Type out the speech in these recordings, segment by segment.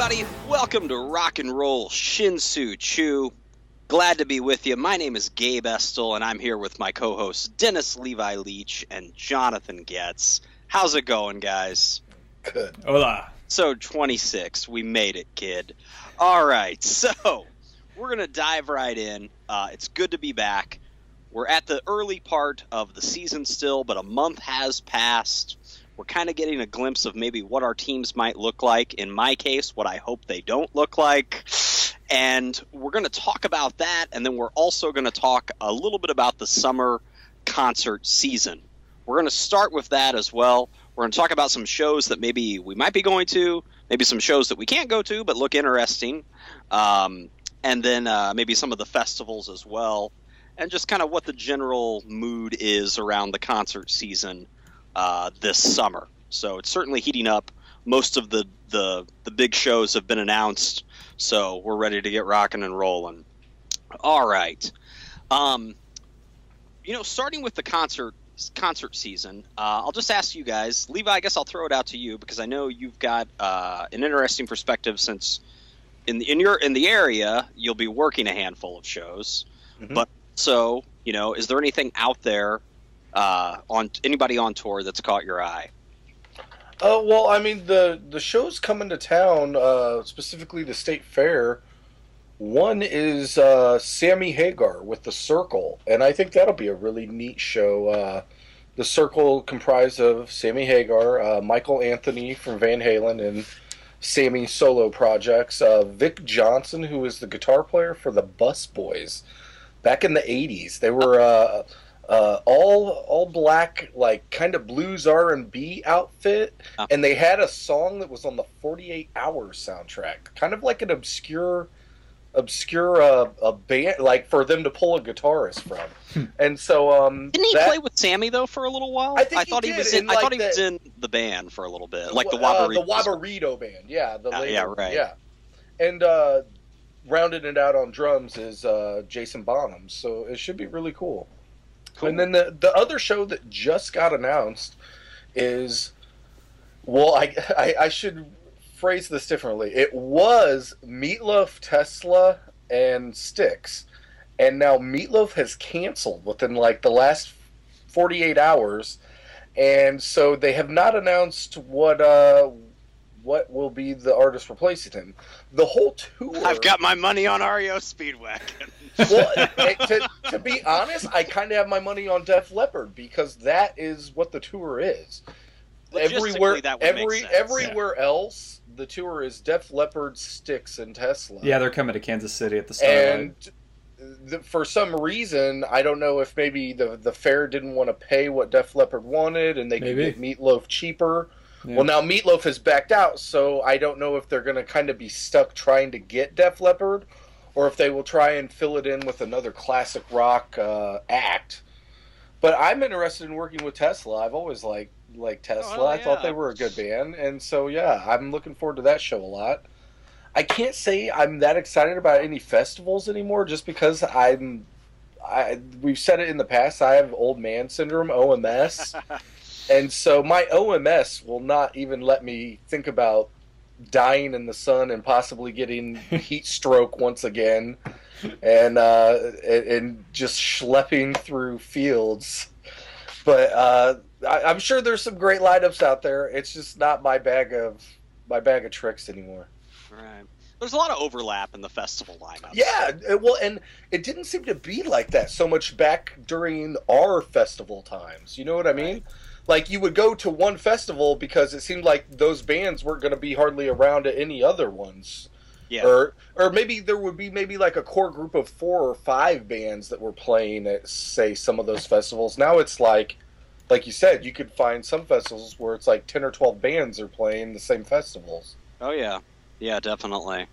everybody. Welcome to Rock and Roll Shin-Soo Choo. Glad to be with you. My name is Gabe Estel, and I'm here with my co-hosts Dennis Levi Leach and Jonathan Getz. How's it going, guys? Good. Hola. So 26. We made it, kid. All right, so we're going to dive right in. It's good to be back. We're at the early part of the season still, but a month has passed. We're kind of getting a glimpse of maybe what our teams might look like. In my case, what I hope they don't look like. And we're going to talk about that, and then we're also going to talk a little bit about the summer concert season. We're going to start with that as well. We're going to talk about some shows that maybe we might be going to, maybe some shows that we can't go to but look interesting, and then maybe some of the festivals as well, and just kind of what the general mood is around the concert season this summer. So it's certainly heating up. Most of the big shows have been announced, so we're ready to get rocking and rolling. All right. Starting with the concert season, I'll just ask you guys. Levi, I guess I'll throw it out to you because I know you've got an interesting perspective since in the area you'll be working a handful of shows. Mm-hmm. But so, is there anything out there on anybody on tour that's caught your eye? Well, I mean, the shows coming to town, specifically the State Fair. One is Sammy Hagar with The Circle, and I think that'll be a really neat show. The Circle comprised of Sammy Hagar, Michael Anthony from Van Halen, and Sammy's solo projects. Vic Johnson, who is the guitar player for the Bus Boys. Back in the 80s, they were all black, like kind of blues R&B outfit, and they had a song that was on the 48 Hours soundtrack, kind of like an obscure a band, like for them to pull a guitarist from. And so didn't he play with Sammy though for a little while? I thought he was in the band for a little bit, like the Wabberito band. Yeah, yeah. And rounding it out on drums is Jason Bonham, so it should be really cool. And then the other show that just got announced is, well, I should phrase this differently. It was Meatloaf, Tesla, and Styx, and now Meatloaf has canceled within like the last 48 hours, and so they have not announced what will be the artist replacing him. The whole tour. I've got my money on REO Speedwagon. Well, to be honest, I kind of have my money on Def Leppard because that is what the tour is. Everywhere else, the tour is Def Leppard, Styx, and Tesla. Yeah, they're coming to Kansas City at the start. And for some reason, I don't know if maybe the fair didn't want to pay what Def Leppard wanted, and they could get Meatloaf cheaper. Yeah. Well, now Meatloaf has backed out, so I don't know if they're going to kind of be stuck trying to get Def Leppard, or if they will try and fill it in with another classic rock act. But I'm interested in working with Tesla. I've always liked Tesla. Oh, yeah. I thought they were a good band. And so, yeah, I'm looking forward to that show a lot. I can't say I'm that excited about any festivals anymore just because we've said it in the past, I have old man syndrome, OMS. And so my OMS will not even let me think about dying in the sun and possibly getting heat stroke once again, and just schlepping through fields. But I'm sure there's some great lineups out there. It's just not my bag of tricks anymore. Right. There's a lot of overlap in the festival lineups. Yeah, well, and it didn't seem to be like that so much back during our festival times. You know what I mean? Right. Like, you would go to one festival because it seemed like those bands weren't going to be hardly around at any other ones. Yeah. Or maybe there would be like a core group of 4 or 5 bands that were playing at, say, some of those festivals. Now it's like you said, you could find some festivals where it's like 10 or 12 bands are playing the same festivals. Oh, yeah. Yeah, definitely.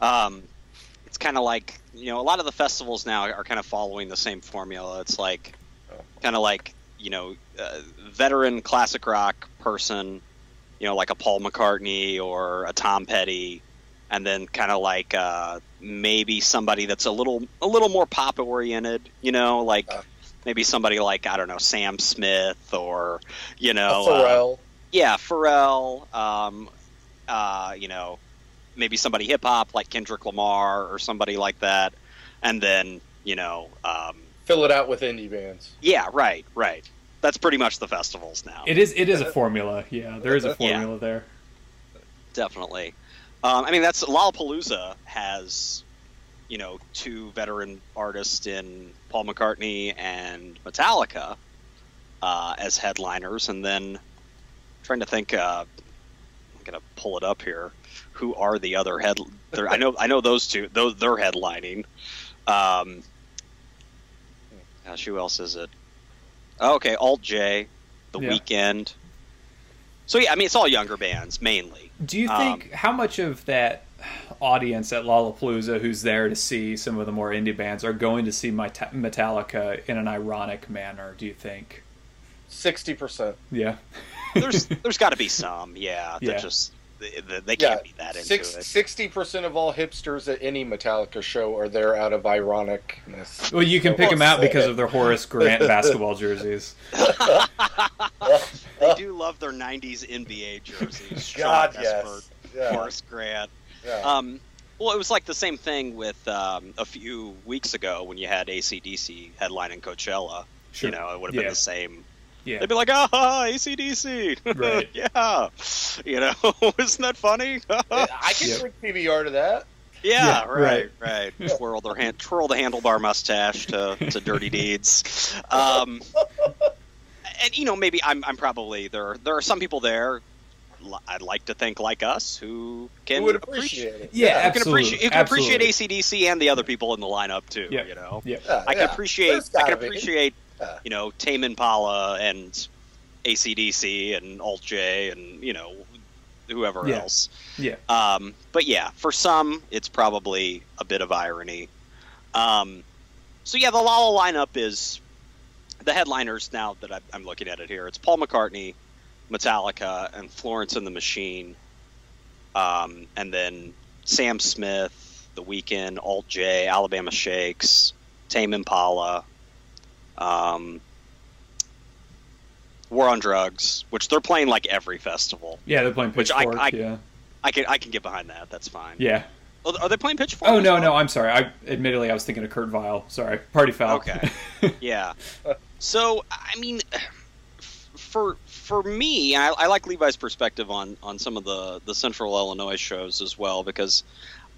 It's kind of like, a lot of the festivals now are kind of following the same formula. It's like, kind of like, veteran classic rock person, like a Paul McCartney or a Tom Petty, and then kind of like maybe somebody that's a little more pop oriented, maybe somebody like, I don't know, Sam Smith or Pharrell. Pharrell. maybe somebody hip hop like Kendrick Lamar or somebody like that, and then fill it out with indie bands. Yeah, right. That's pretty much the festivals now. It is a formula. Yeah, there is a formula there. Definitely. That's Lollapalooza has, 2 veteran artists in Paul McCartney and Metallica as headliners, and then I'm trying to think. I'm gonna pull it up here. Who are the other I know those two. They're headlining. Gosh, who else is it? Oh, okay, Alt J, The Weeknd. So yeah, it's all younger bands mainly. Do you think how much of that audience at Lollapalooza who's there to see some of the more indie bands are going to see Metallica in an ironic manner? Do you think 60%? Yeah, there's got to be some. Yeah, that just they can't be that into it. 60% of all hipsters at any Metallica show are there out of ironicness. Well, you can pick them out because of their Horace Grant basketball jerseys. They do love their 90s NBA jerseys. God, yes. Horace Grant. Yeah. Well, it was like the same thing with a few weeks ago when you had AC/DC headlining Coachella. Sure. It would have been the same. Yeah. They'd be like, AC/DC. Right. Yeah. Isn't that funny? I can drink PBR to that. Yeah, right. Twirl the handlebar mustache to Dirty Deeds. And maybe I'm probably there are some people there. I'd like to think like us who would appreciate it. Yeah, who can appreciate AC/DC and the other people in the lineup too. Yeah. I can appreciate Tame Impala and AC/DC and Alt J and whoever else. Yeah. But yeah, for some it's probably a bit of irony. So yeah, the Lolla lineup is the headliners now that I'm looking at it here. It's Paul McCartney, Metallica, and Florence and the Machine, and then Sam Smith, The Weeknd, Alt J, Alabama Shakes, Tame Impala, War on Drugs, which they're playing like every festival. Yeah, they're playing Pitchfork. I can get behind that. That's fine. Yeah. Are they playing Pitchfork? Oh no, I'm sorry. I was thinking of Kurt Vile. Sorry, Party Foul. Okay. Yeah. So for me, I like Levi's perspective on some of the Central Illinois shows as well, because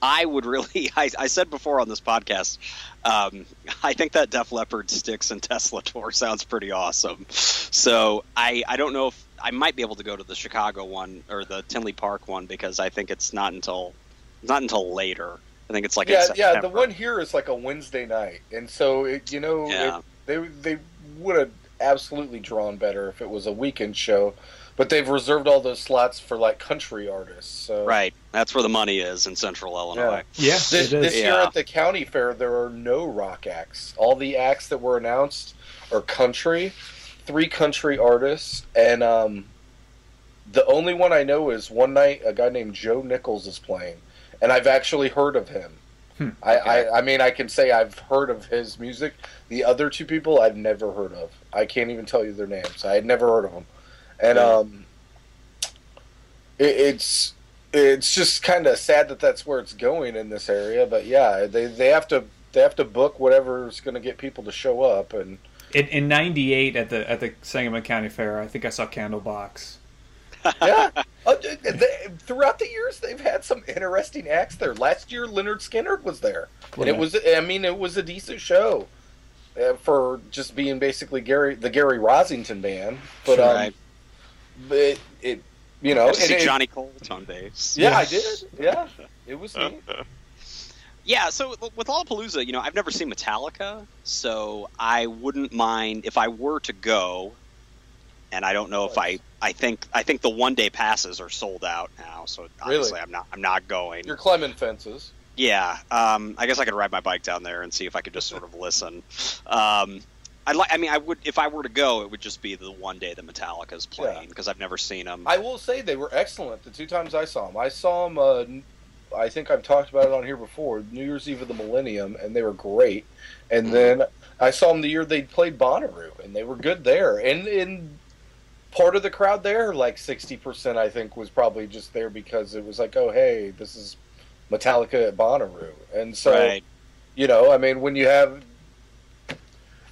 I would really I said before on this podcast, I think that Def Leppard, Styx, and Tesla tour sounds pretty awesome. So I don't know if I might be able to go to the Chicago one or the Tinley Park one, because I think it's not until later. I think it's like in September. The one here is like a Wednesday night, and so they would have absolutely drawn better if it was a weekend show, but they've reserved all those slots for like country artists. So. Right, that's where the money is in Central Illinois. Yeah. This year at the county fair, there are no rock acts. All the acts that were announced are country, 3 country artists, and the only one I know is one night a guy named Joe Nichols is playing, and I've actually heard of him. Okay. I can say I've heard of his music. The other 2 people I've never heard of. I can't even tell you their names. I had never heard of them. And it's just kind of sad that that's where it's going in this area. But yeah, they have to book whatever's going to get people to show up. And in '98 at the Sangamon County Fair, I think I saw Candlebox. Yeah. Throughout the years, they've had some interesting acts there. Last year, Leonard Skinner was there, and it was a decent show for just being basically the Gary Rosington band. But right. it Johnny Colt on bass. Yeah, I did. Yeah, it was neat. Yeah, so with Lollapalooza, I've never seen Metallica, so I wouldn't mind if I were to go. And I don't know if I think the 1-day passes are sold out now, so obviously really? I'm not going. You're climbing fences. Yeah, I guess I could ride my bike down there and see if I could just sort of listen. I would if I were to go, it would just be the 1 day that Metallica's playing, because I've never seen them. I will say they were excellent the 2 times I saw them. I saw them. I think I've talked about it on here before. New Year's Eve of the Millennium, and they were great. And then I saw them the year they played Bonnaroo, and they were good there. And part of the crowd there, like 60%, I think, was probably just there because it was like, oh, hey, this is Metallica at Bonnaroo. And so, right. I mean, when you have...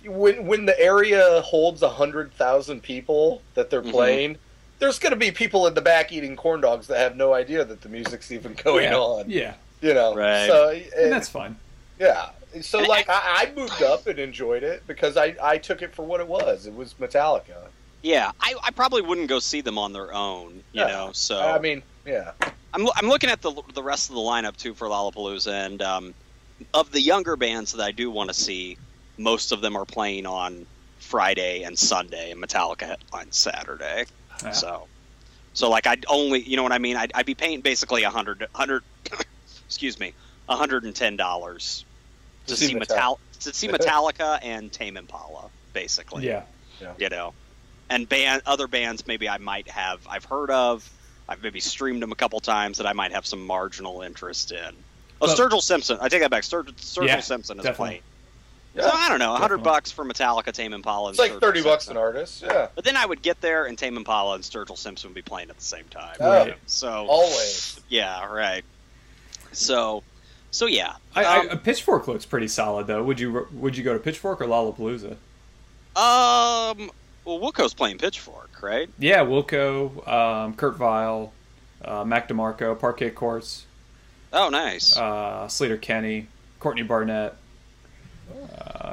When the area holds 100,000 people that they're playing, there's going to be people in the back eating corn dogs that have no idea that the music's even going on. Yeah. Right. So, and that's fine. Yeah. So, I moved up and enjoyed it because I took it for what it was. It was Metallica. Yeah, I probably wouldn't go see them on their own, you know. So I mean, yeah. I'm looking at the rest of the lineup too for Lollapalooza, and of the younger bands that I do want to see, most of them are playing on Friday and Sunday, and Metallica on Saturday. Yeah. So like I'd only, you know what I mean? I'd be paying basically $100 $110 to see Metallica and Tame Impala, basically. Yeah. And other bands maybe I've heard of, I've maybe streamed them a couple times that I might have some marginal interest in. Sturgill Simpson, I take that back. Sturgill Simpson is playing. Yeah. So I don't know, $100 for Metallica, Tame Impala, and it's like $30 Simpson. An artist, yeah. But then I would get there, and Tame Impala and Sturgill Simpson would be playing at the same time. Right. So always. Yeah, right. So yeah. Pitchfork looks pretty solid though. Would you go to Pitchfork or Lollapalooza? Well, Wilco's playing Pitchfork, right? Yeah, Wilco, Kurt Vile, Mac DeMarco, Parquet Courts. Oh, nice. Sleater Kenny, Courtney Barnett.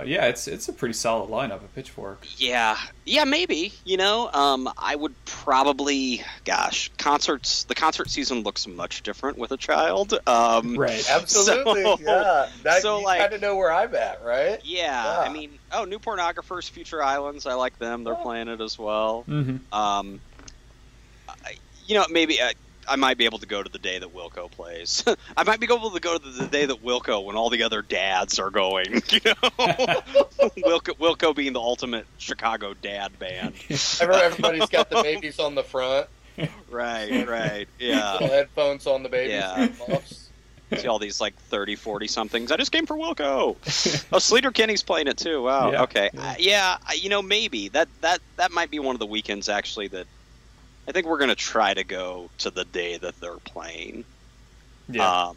Yeah, it's a pretty solid lineup at Pitchfork. Yeah, maybe. I would probably, the concert season looks much different with a child. Right, absolutely. You kind of know where I'm at, right? Yeah, I mean, New Pornographers, Future Islands, I like them. They're playing it as well. Mm-hmm. Maybe I might be able to go to the day that Wilco plays. I might be able to go to the day that Wilco, when all the other dads are going. Wilco being the ultimate Chicago dad band. Everybody's got the babies on the front. Right. Yeah. Little headphones on the babies. Yeah. See all these like 30, 40 somethings. I just came for Wilco. Sleater Kenny's playing it too. Wow. Yeah. Okay. Maybe that might be one of the weekends actually that. I think we're going to try to go to the day that they're playing. Yeah.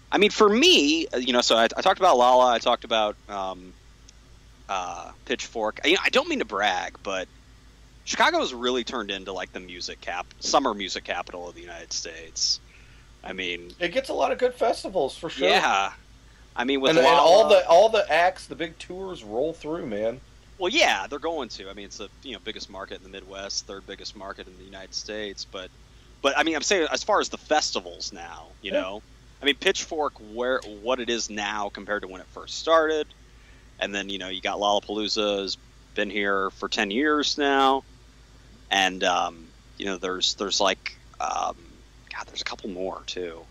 I mean, for me, so I talked about Lala. I talked about Pitchfork. I don't mean to brag, but Chicago has really turned into like the summer music capital of the United States. I mean, it gets a lot of good festivals for sure. Yeah. I mean, with and all the acts, the big tours roll through, man. Well, yeah, they're going to. I mean, it's the biggest market in the Midwest, third biggest market in the United States. But I mean, I'm saying as far as the festivals now, you know, I mean, Pitchfork, what it is now compared to when it first started, and then you got Lollapalooza has been here for 10 years now, and there's like there's a couple more too.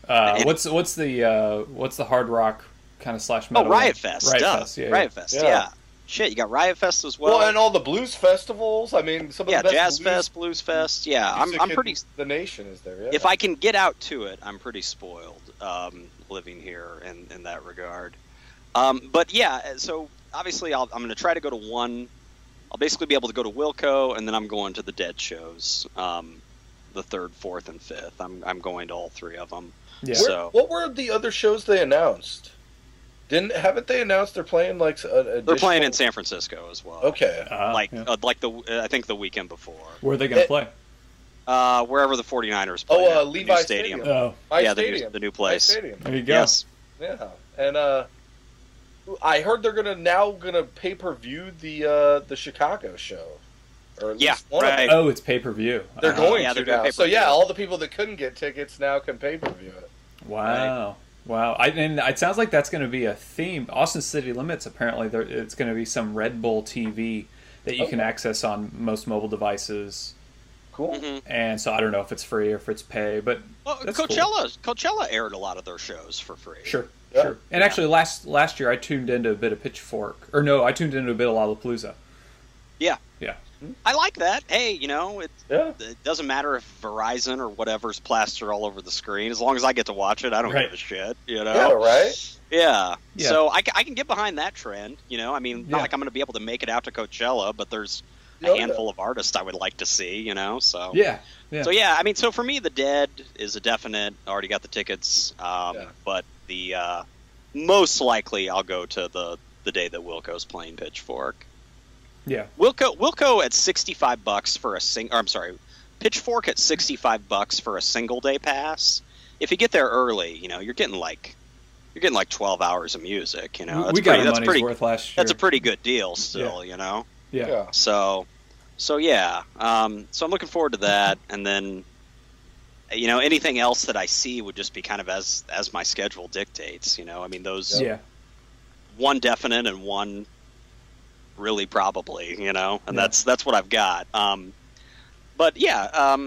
What's the hard rock kind of slash metal? Oh, Riot Fest. Riot Fest. Yeah. Shit, you got Riot Fest as well. Well, and all the blues festivals. I mean, some of the best Jazz Fest, Blues Fest. Yeah, I'm pretty. The nation is there. Yeah. If I can get out to it, I'm pretty spoiled living here in that regard. But yeah, so obviously I'm going to try to go to one. I'll basically be able to go to Wilco, and then I'm going to the Dead shows, the 3rd, 4th, and 5th. I'm going to all 3 of them. Yeah. So what were the other shows they announced? Haven't they announced they're playing like They're playing in San Francisco as well. Okay. I think the weekend before. Where are they going to play? Wherever the 49ers play. Levi Stadium. Oh. Stadium. The new place. Stadium. There you go. Yes. Yeah. And I heard they're gonna pay-per-view the Chicago show. Or at least one of them. Oh, it's pay-per-view. They're going to they're now. So yeah, all the people that couldn't get tickets now can pay-per-view it. Wow. Right. Wow. And it sounds like that's going to be a theme. Austin City Limits, apparently, it's going to be some Red Bull TV that you can access on most mobile devices. Cool. Mm-hmm. And so I don't know if it's free or if it's pay, but Coachella aired a lot of their shows for free. Sure. And actually, last year I tuned into a bit of Pitchfork. Or no, I tuned into a bit of Lollapalooza. Yeah. Yeah. I like that. Hey, it doesn't matter if Verizon or whatever's plastered all over the screen. As long as I get to watch it, I don't give a shit. Yeah, right? Yeah. So I can get behind that trend. I mean, not like I'm going to be able to make it out to Coachella, but there's handful of artists I would like to see, you know. So yeah. So yeah, I mean, so for me, the Dead is a definite. Already got the tickets, but the most likely I'll go to the day that Wilco's playing Pitchfork. Yeah, Wilco at $65 for Pitchfork at $65 for a single day pass. If you get there early, you know, you're getting like 12 hours of music. You know, we got our money's worth last year. That's a pretty good deal, still. You know. Yeah. So yeah. So I'm looking forward to that, and then, you know, anything else that I see would just be kind of as my schedule dictates. You know, I mean those. Yeah. One definite and one really probably. You know, and that's what I've got. But yeah,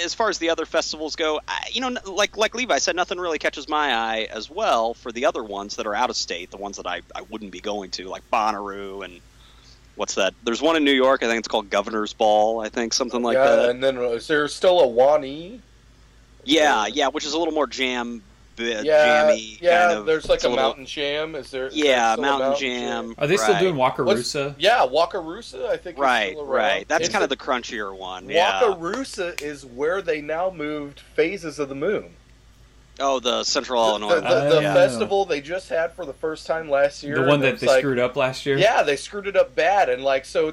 as far as the other festivals go, you know, like Levi said, nothing really catches my eye as well for the other ones that are out of state, the ones that I wouldn't be going to, like Bonnaroo and what's that? There's one in New York, I think it's called Governor's Ball, I think, something like that. Yeah, and then is there still a Wani? Yeah, which is a little more jammy. Yeah, kind of, there's like a Mountain Jam. Is there? Yeah, Mountain Jam. Are they still doing Wakarusa? Yeah, Wakarusa, I think. Right, is still around. right. That's kind of the crunchier one. Yeah. Wakarusa is where they now moved Phases of the Moon. Oh, the Central Illinois. The festival they just had for the first time last year. The one that they screwed up last year? Yeah, they screwed it up bad. And, like, so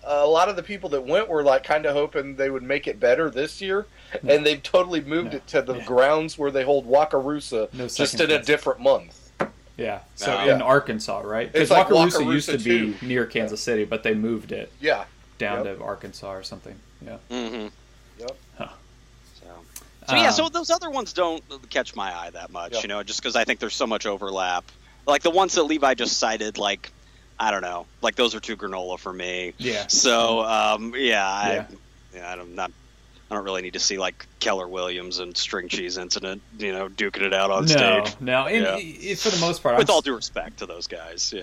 a lot of the people that went were, like, kind of hoping they would make it better this year. And they've totally moved it to the grounds where they hold Wakarusa, just in a different month. Yeah, so in Arkansas, right? Because like Wakarusa used to be near Kansas City, but they moved it down to Arkansas or something. Yeah. Mm-hmm. Yep. Huh. So yeah, so those other ones don't catch my eye that much, you know, just because I think there's so much overlap. Like the ones that Levi just cited, like, I don't know, like those are too granola for me. Yeah. So I don't really need to see like Keller Williams and String Cheese Incident, you know, duking it out on stage. No, for the most part, with all due respect to those guys,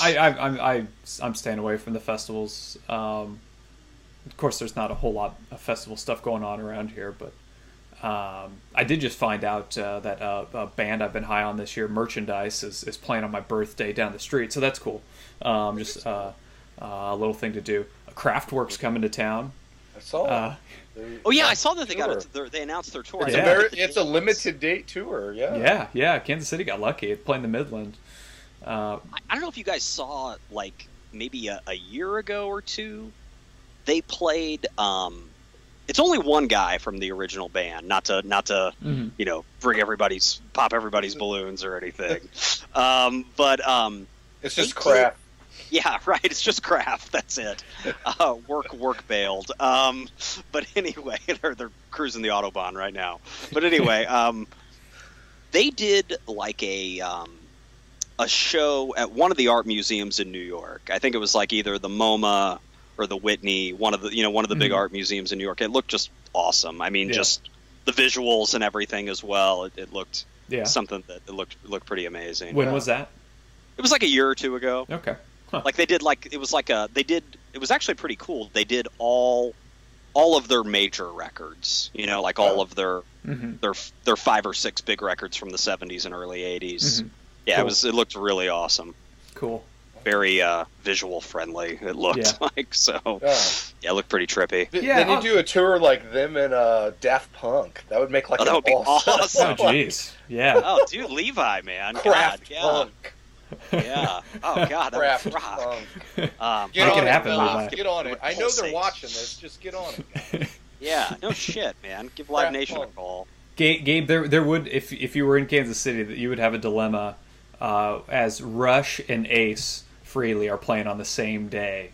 I'm staying away from the festivals. Of course, there's not a whole lot of festival stuff going on around here, but I did just find out that a band I've been high on this year, Merchandise, is playing on my birthday down the street, so that's cool. Just a little thing to do. Kraftwerk's coming to town. I saw. I saw that they announced their tour. It's a limited date tour. Yeah. Kansas City got lucky. It's playing the Midland. I don't know if you guys saw, like, maybe a year ago or two. They played. It's only one guy from the original band, not to you know, pop everybody's balloons or anything. But it's just Kraft. Yeah, right. It's just Kraft. That's it. Work bailed. But anyway, they're cruising the Autobahn right now. But anyway, they did like a show at one of the art museums in New York. I think it was like either the MoMA or the Whitney, one of the big art museums in New York. It looked just awesome. I mean, just the visuals and everything as well. It looked something that it looked pretty amazing. When was that? It was like a year or two ago. Okay. Huh. Like they did, it was actually pretty cool. They did all of their major records, you know, like all of their 5 or 6 big records from the 70s and early 80s. Mm-hmm. Yeah, cool. It looked really awesome. Cool. Very visual friendly, it looked like. So, it looked pretty trippy. Then you do a tour like them and Daft Punk. That would make like that would be awesome. Oh, jeez. Yeah. Oh, dude, Levi, man. Kraft Punk. Yeah. Oh, God, that would rock. Make it happen, Levi. Get on it. I know they're watching this. Just get on it. Yeah, no shit, man. Give Live Nation a call. Gabe, there would, if you were in Kansas City, that you would have a dilemma as Rush and Ace Frehley are playing on the same day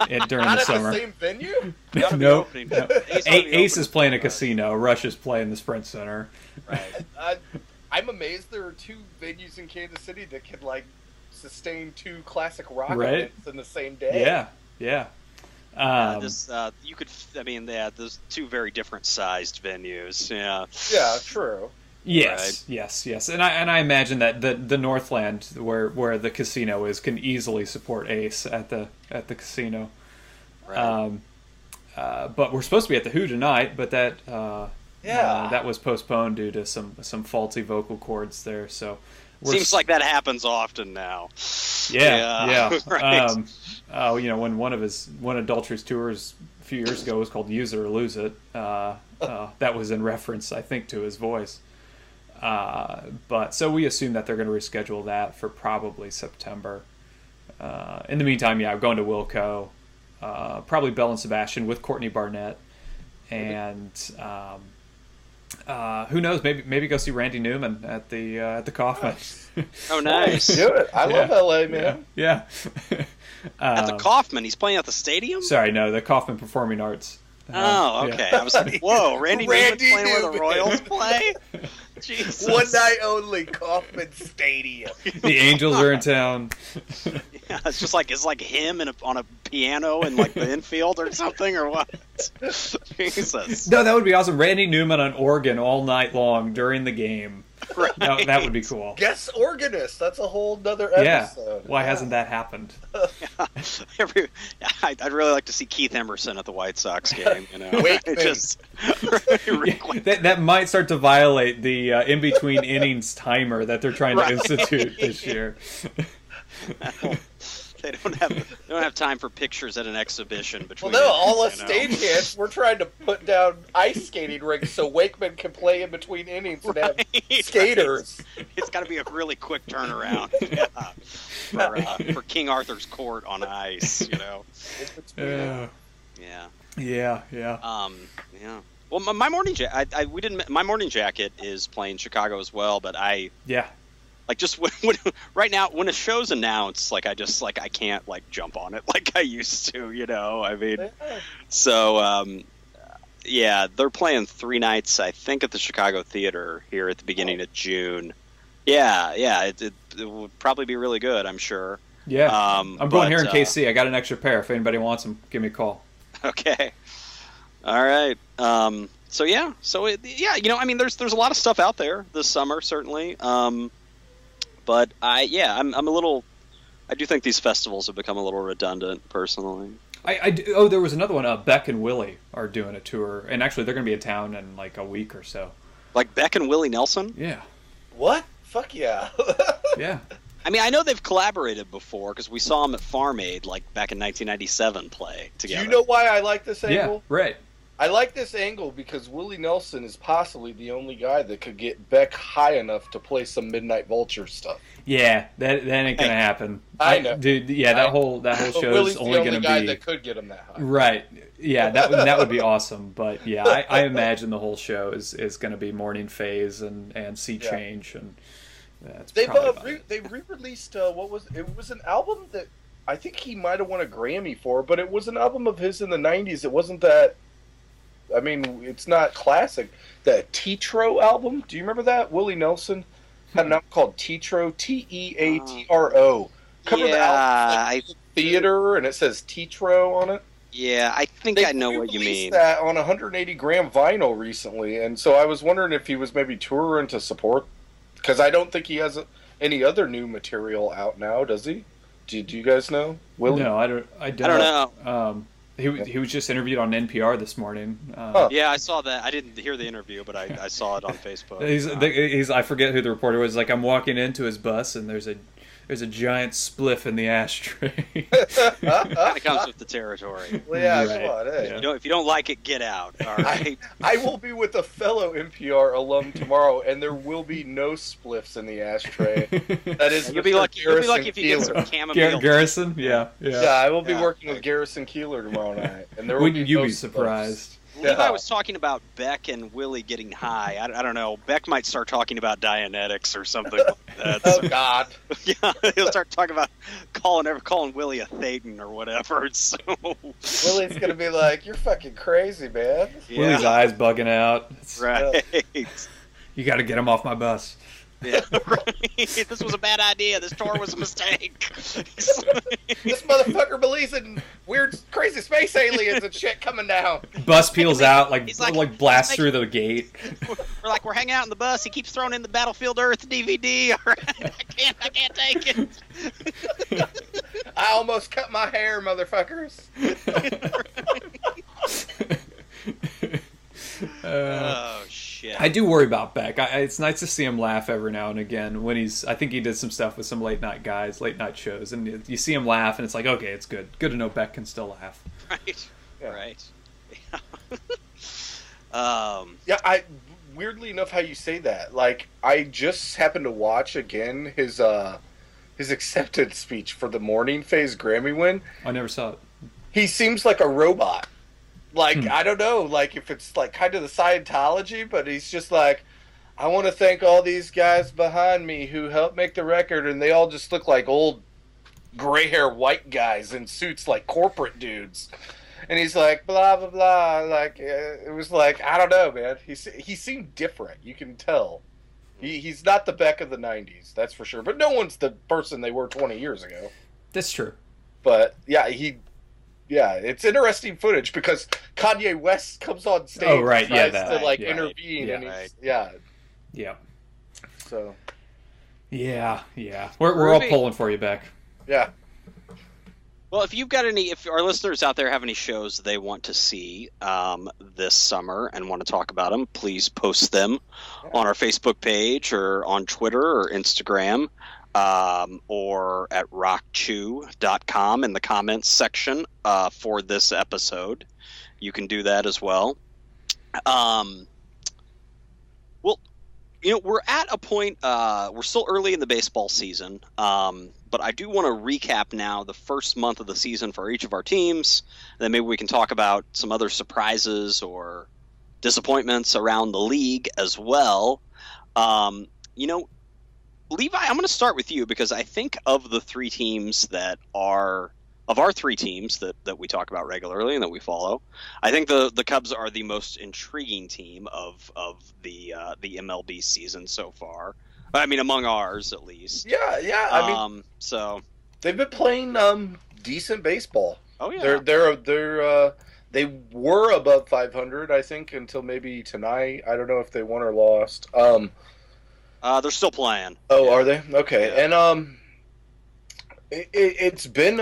during the summer. Not at the same venue? Nope. Ace is playing a casino. Rush is playing the Sprint Center. Right. I'm amazed there are 2 venues in Kansas City that can like sustain 2 classic rock events in the same day. Yeah. There's 2 very different sized venues. Yeah. Yeah, true. Yes, and I imagine that the Northland where the casino is can easily support Ace at the casino. Right. But we're supposed to be at the Who tonight, but that that was postponed due to some faulty vocal cords there. So seems like that happens often now. Yeah. Right. when one of Daltrey's tours a few years ago was called Use It or Lose It. That was in reference, I think, to his voice. But so we assume that they're going to reschedule that for probably September. In the meantime, I'm going to Wilco, probably Bell and Sebastian with Courtney Barnett, and who knows? Maybe go see Randy Newman at the Kaufman. Oh, nice! Do it. I love LA, man. Yeah. At the Kaufman, he's playing at the stadium. Sorry, no, the Kaufman Performing Arts. Oh, okay. Yeah. I was like, whoa, Randy Newman's playing where the Royals play? Jesus. One night only, Kaufman Stadium. The Angels are in town. Yeah, it's like him on a piano in like the infield or something, or what? Jesus. No, that would be awesome. Randy Newman on organ all night long during the game. Right. That would be cool. Guest organist. That's a whole nother episode. Yeah. Why hasn't that happened? I'd really like to see Keith Emerson at the White Sox game. That might start to violate the in-between innings timer that they're trying to institute this year. They don't have time for pictures at an exhibition. Well, no, all us stagehands, we're trying to put down ice skating rinks so Wakeman can play in between innings and have skaters. Right. It's got to be a really quick turnaround for King Arthur's Court on ice. Yeah. Yeah. Well, my morning my morning jacket is playing Chicago as well, but like just when right now when a show's announced, like I can't like jump on it like I used to, I mean, so they're playing 3 nights, I think, at the Chicago Theater here at the beginning of June. It would probably be really good, I'm sure. I'm going here in KC. I got an extra pair. If anybody wants them, give me a call. Okay. All right. I mean, there's a lot of stuff out there this summer, certainly. But I do think these festivals have become a little redundant, personally. There was another one. Beck and Willie are doing a tour, and actually they're going to be in town in like a week or so. Like Beck and Willie Nelson? Yeah. What? Fuck yeah. Yeah. I mean, I know they've collaborated before because we saw them at Farm Aid, like back in 1997, play together. Do you know why I like this angle? Yeah, right. I like this angle because Willie Nelson is possibly the only guy that could get Beck high enough to play some Midnight Vulture stuff. Yeah, that ain't gonna happen. I know, dude. Yeah, that whole show is only gonna be guy that could get him that high. Right. Yeah, that would be awesome. But yeah, I imagine the whole show is gonna be Morning Phase and Sea Change, and that's they re-released what was it? Was an album that I think he might have won a Grammy for, but it was an album of his in the '90s. It wasn't that. I mean, it's not classic. The Tetro album. Do you remember that? Willie Nelson had an album called Tetro, Teatro. Cover the album, theater, and it says Tetro on it. Yeah, I think I know what you mean. That on 180-gram vinyl recently, and so I was wondering if he was maybe touring to support, because I don't think he has any other new material out now, does he? Do you guys know? Willie? No, I don't. I don't know. He was just interviewed on NPR this morning. Yeah, I saw that. I didn't hear the interview, but I saw it on Facebook. He's I forget who the reporter was. Like, I'm walking into his bus and there's a giant spliff in the ashtray. Kind of comes with the territory. Well, yeah, right. Come on, hey. If you don't like it, get out. All right. I will be with a fellow NPR alum tomorrow, and there will be no spliffs in the ashtray. That is, you'll be lucky if you get some chamomile. Garrison, yeah. I will be working with Garrison Keeler tomorrow night, and there will Wouldn't you be surprised? Levi was talking about Beck and Willie getting high. I don't know. Beck might start talking about Dianetics or something like that. Oh, God. Yeah, he'll start talking about calling Willie a Thetan or whatever. So Willie's going to be like, you're fucking crazy, man. Yeah. Willie's eyes bugging out. Right. You got to get him off my bus. Yeah, right. This was a bad idea. This tour was a mistake. This motherfucker believes in weird, crazy space aliens and shit coming down. Bus peels out, like blasts through the gate. We're hanging out in the bus. He keeps throwing in the Battlefield Earth DVD. All right. I can't take it. I almost cut my hair, motherfuckers. Oh shit! I do worry about Beck. It's nice to see him laugh every now and again when I think he did some stuff with some late night shows, and you see him laugh, and it's like, okay, it's good. Good to know Beck can still laugh. Right. Yeah. Right. Yeah. Weirdly enough, how you say that, like, I just happened to watch again his acceptance speech for the Morning Phase Grammy win. I never saw it. He seems like a robot. Like, I don't know, like, if it's, like, kind of the Scientology, but he's just like, I want to thank all these guys behind me who helped make the record, and they all just look like old gray hair white guys in suits like corporate dudes. And he's like, blah, blah, blah. Like, it was like, I don't know, man. He seemed different. You can tell. He's not the Beck of the 90s, that's for sure. But no one's the person they were 20 years ago. That's true. But, yeah, it's interesting footage because Kanye West comes on stage and tries to intervene. Yeah, and yeah. So. Yeah. We're all pulling for you, Beck. Yeah. Well, if our listeners out there have any shows they want to see this summer and want to talk about them, please post them on our Facebook page or on Twitter or Instagram or at rockchew.com in the comments section for this episode. You can do that as well. We're at a point, we're still early in the baseball season, but I do want to recap now the first month of the season for each of our teams. Then maybe we can talk about some other surprises or disappointments around the league as well. Levi, I'm going to start with you because I think of the three teams that we talk about regularly and that we follow, I think the Cubs are the most intriguing team of the MLB season so far. I mean, among ours at least. Yeah. I mean, so they've been playing decent baseball. Oh yeah. They were above 500, I think, until maybe tonight. I don't know if they won or lost. They're still playing. Oh, yeah. Are they? Okay, yeah. And It's been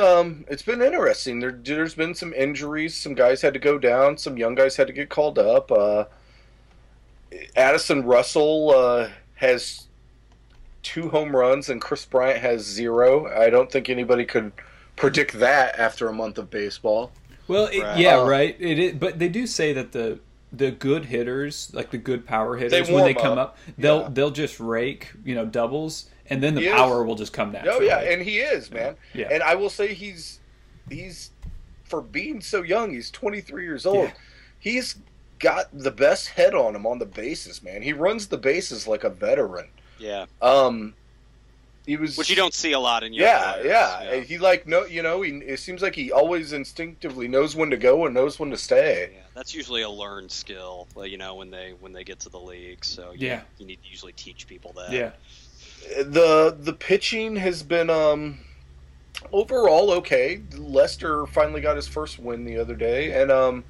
interesting. There's been some injuries. Some guys had to go down. Some young guys had to get called up. Addison Russell has 2 home runs, and Chris Bryant has 0. I don't think anybody could predict that after a month of baseball. Well, right. It is, but they do say that the good hitters, like the good power hitters, when they come up, they'll just rake, doubles. And then the power will just come naturally. Oh, yeah, and he is, man. Yeah. And I will say he's for being so young, he's 23 years old. Yeah. He's got the best head on him on the bases, man. He runs the bases like a veteran. Yeah. Which you don't see a lot in your players. Yeah. He it seems like he always instinctively knows when to go and knows when to stay. Yeah. That's usually a learned skill, when they get to the league. So you need to usually teach people that. Yeah. The pitching has been overall okay. Lester finally got his first win the other day, and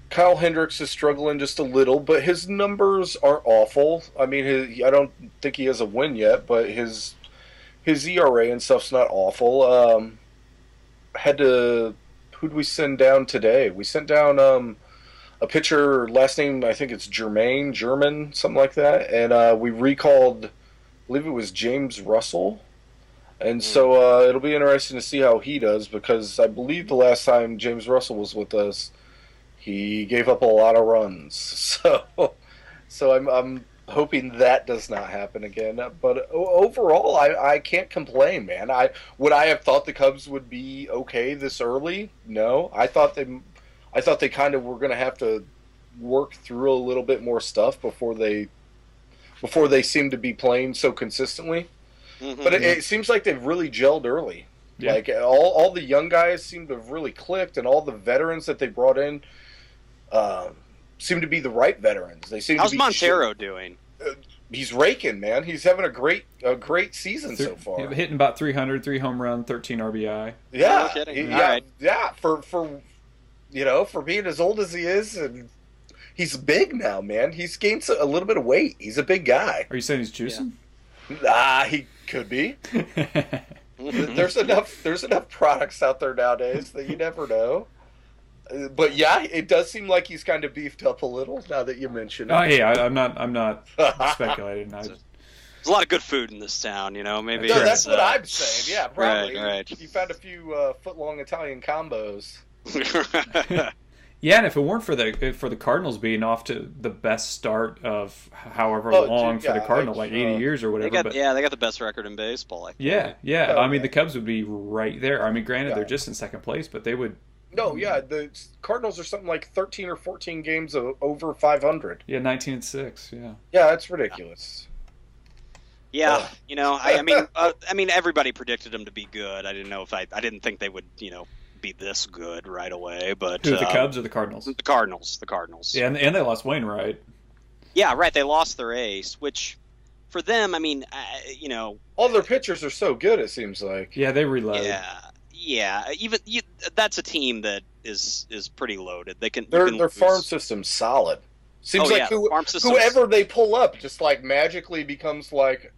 Kyle Hendricks is struggling just a little, but his numbers aren't awful. I mean, I don't think he has a win yet, but his ERA and stuff's not awful. Who'd we send down today? We sent down a pitcher, last name I think it's German, something like that, and we recalled, I believe it was James Russell. And so it'll be interesting to see how he does, because I believe the last time James Russell was with us, he gave up a lot of runs. So I'm hoping that does not happen again. But overall, I can't complain, man. Would I have thought the Cubs would be okay this early? No. I thought they kind of were going to have to work through a little bit more stuff before they seem to be playing so consistently. Mm-hmm. But it seems like they've really gelled early. Yeah. Like all the young guys seem to have really clicked, and all the veterans that they brought in seem to be the right veterans. They seem. How's Montero doing? He's raking, man. He's having a great season so far. Hitting about 300, 3 home run, 13 RBI. Yeah, no kidding. Right. For being as old as he is, and he's big now, man. He's gained a little bit of weight. He's a big guy. Are you saying he's juicing? He could be. There's enough products out there nowadays that you never know. But yeah, it does seem like he's kind of beefed up a little now that you mention it. Oh yeah, I'm not speculating. There's a lot of good food in this town, maybe. No, that's what I'm saying. Yeah, probably. Right. You found a few foot-long Italian combos. Yeah, and if it weren't for the Cardinals being off to the best start of however long for the Cardinals, like 80 years or whatever. They got the best record in baseball. I think. Yeah. I mean, the Cubs would be right there. I mean, granted, they're just in second place, but they would. No, yeah, the Cardinals are something like 13 or 14 games over 500. Yeah, 19-6. Yeah. Yeah, that's ridiculous. Yeah, I mean, everybody predicted them to be good. I didn't think they would, be this good right away. But who, the Cubs or the Cardinals? The Cardinals. Yeah, and they lost Wainwright. Yeah, right. They lost their ace, which for them, I mean, all their pitchers are so good. It seems like. Yeah, they reload. Yeah. That's a team that is pretty loaded. Their farm system's solid. Seems like whoever they pull up just like magically becomes like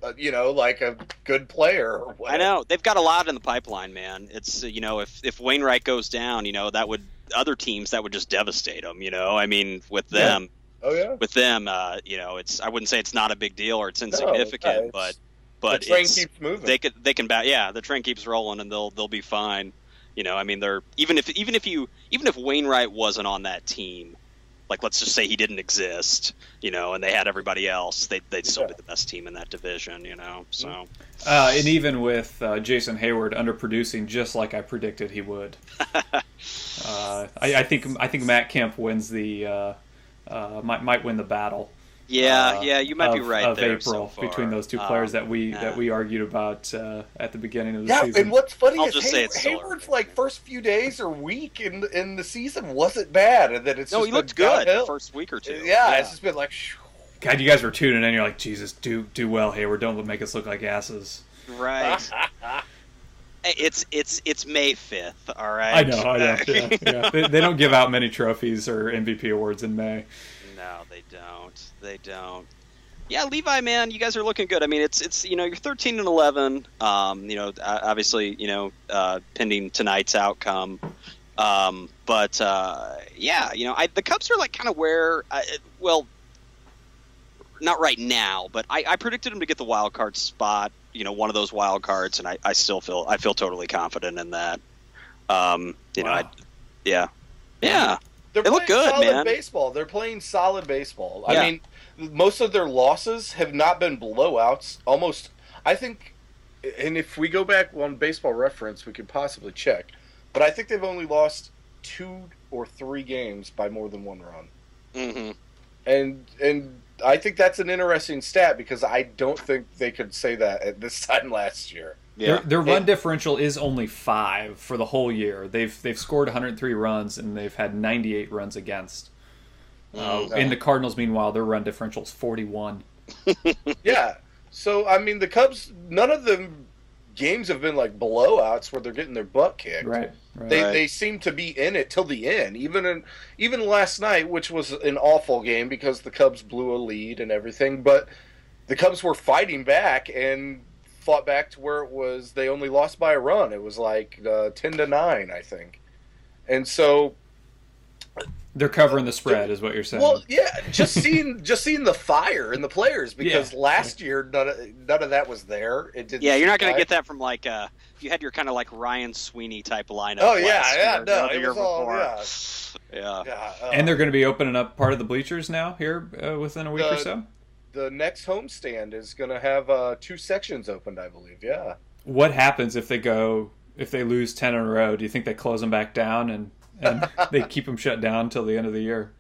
like a good player. Or whatever. I know they've got a lot in the pipeline, man. It's if Wainwright goes down, that would other teams that would just devastate them. I mean, with them. Yeah. Oh yeah. With them, it's I wouldn't say it's not a big deal or it's insignificant, but the train keeps moving. They can the train keeps rolling and they'll be fine. I mean, they're even if Wainwright wasn't on that team. Like, let's just say he didn't exist, and they had everybody else, they'd still be the best team in that division, so. And even with Jason Hayward underproducing, just like I predicted he would, I think Matt Kemp wins might win the battle. Yeah, you might be right of there. April So between those two players that we argued about at the beginning of the season. Yeah, and what's funny I'll is just say it's Hayward's first few days or week in the season wasn't bad, and then it's just he looked good the first week or two. Yeah, it's just been like. God, you guys were tuning in. You're like, Jesus, do well, Hayward. Don't make us look like asses. Right. It's May 5th. All right. I know. Yeah. They don't give out many trophies or MVP awards in May. No, they don't. Yeah, Levi, man, you guys are looking good. I mean, it's you're 13-11. Obviously, pending tonight's outcome. But the Cubs are like kind of where, not right now, but I predicted them to get the wild card spot. One of those wild cards, and I still feel totally confident in that. Wow. They look good, solid man. Baseball. They're playing solid baseball. Yeah. I mean, most of their losses have not been blowouts. Almost, I think, and if we go back on Baseball Reference, we could possibly check. But I think they've only lost 2 or 3 games by more than 1 run. Mm-hmm. And I think that's an interesting stat because I don't think they could say that at this time last year. Yeah. Their run differential is only 5 for the whole year. They've scored 103 runs and they've had 98 runs against. In the Cardinals, meanwhile, their run differential is 41. Yeah. So I mean, the Cubs, none of them games have been like blowouts where they're getting their butt kicked. Right. They seem to be in it till the end. Even last night, which was an awful game because the Cubs blew a lead and everything, but the Cubs were fighting back and fought back to where it was. They only lost by a run. It was like 10-9, I think. And so they're covering the spread, is what you're saying. Well, yeah, just seeing the fire in the players because last year none of that was there. It didn't. Yeah, you're not going to get that from you had your kind of like Ryan Sweeney type lineup. Oh It was all and they're going to be opening up part of the bleachers now here within a week or so. The next homestand is going to have 2 sections opened, I believe. Yeah. What happens if they lose 10 in a row? Do you think they close them back down and they keep them shut down until the end of the year?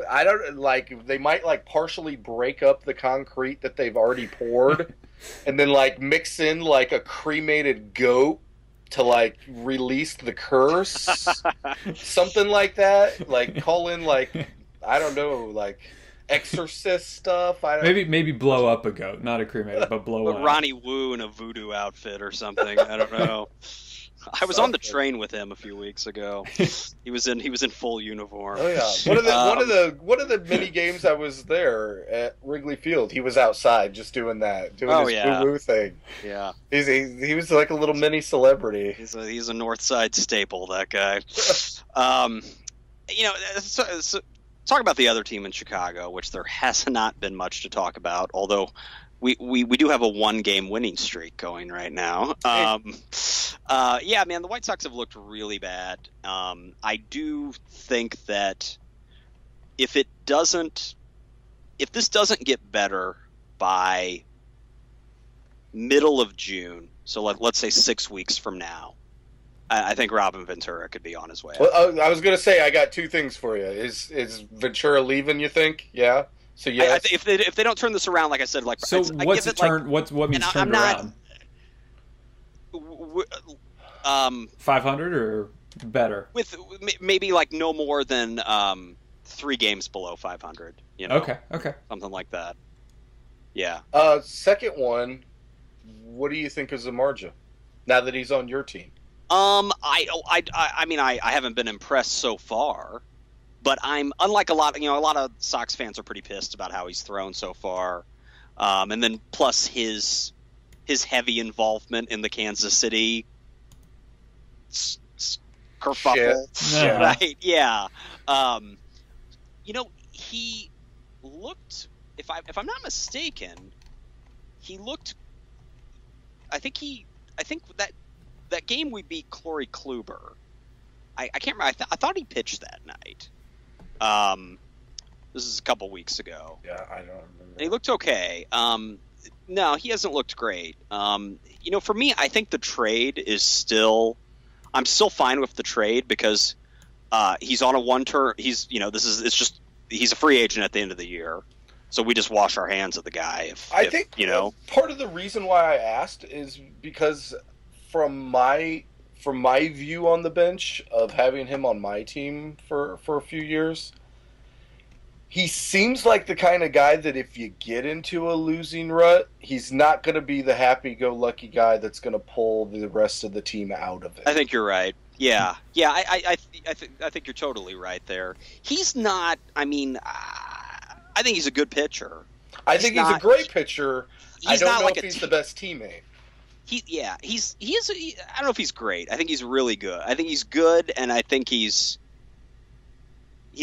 I don't they might partially break up the concrete that they've already poured and then mix in a cremated goat to release the curse. Something like that. Call in I don't know, exorcist stuff. Maybe blow up a goat, not a cremated, but blow one. Ronnie Wu in a voodoo outfit or something. I don't know. I was on the train with him a few weeks ago. He was in full uniform. Oh yeah, one of the mini games I was there at Wrigley Field. He was outside just doing his woo-woo thing. Yeah, he was like a little mini celebrity. He's a North Side staple, that guy. So talk about the other team in Chicago, which there has not been much to talk about, although we do have a 1-game winning streak going right now. Yeah, man, the White Sox have looked really bad. I do think that if this doesn't get better by middle of June, so let's say 6 weeks from now, I think Robin Ventura could be on his way. Well, I was going to say, I got 2 things for you. Is Ventura leaving, you think? Yeah? So yes. If they don't turn this around, like I said, like so what's it turn? What means turned around? 500 or better? With maybe like no more than 3 games below 500. Okay, something like that. Yeah. Second one, what do you think of Zamarja now that he's on your team? I mean, I haven't been impressed so far, but I'm unlike a lot of Sox fans are pretty pissed about how he's thrown so far, and then plus his heavy involvement in the Kansas City kerfuffle, right? Yeah. He looked, if I'm not mistaken, he looked. I think that game we beat Corey Kluber. I can't remember. I thought he pitched that night. This is a couple weeks ago. Yeah, I don't remember. And he looked okay. No, he hasn't looked great. For me, I think the trade is still. I'm still fine with the trade because he's on a one-term. He's a free agent at the end of the year, so we just wash our hands of the guy. I think part of the reason why I asked is because from my view on the bench of having him on my team for a few years, he seems like the kind of guy that if you get into a losing rut, he's not going to be the happy-go-lucky guy that's going to pull the rest of the team out of it. I think you're right. Yeah. I think you're totally right there. He's not. I mean, I think he's a good pitcher. I think he's a great pitcher. I don't know if he's the best teammate. I don't know if he's great. I think he's really good. I think he's good, and I think he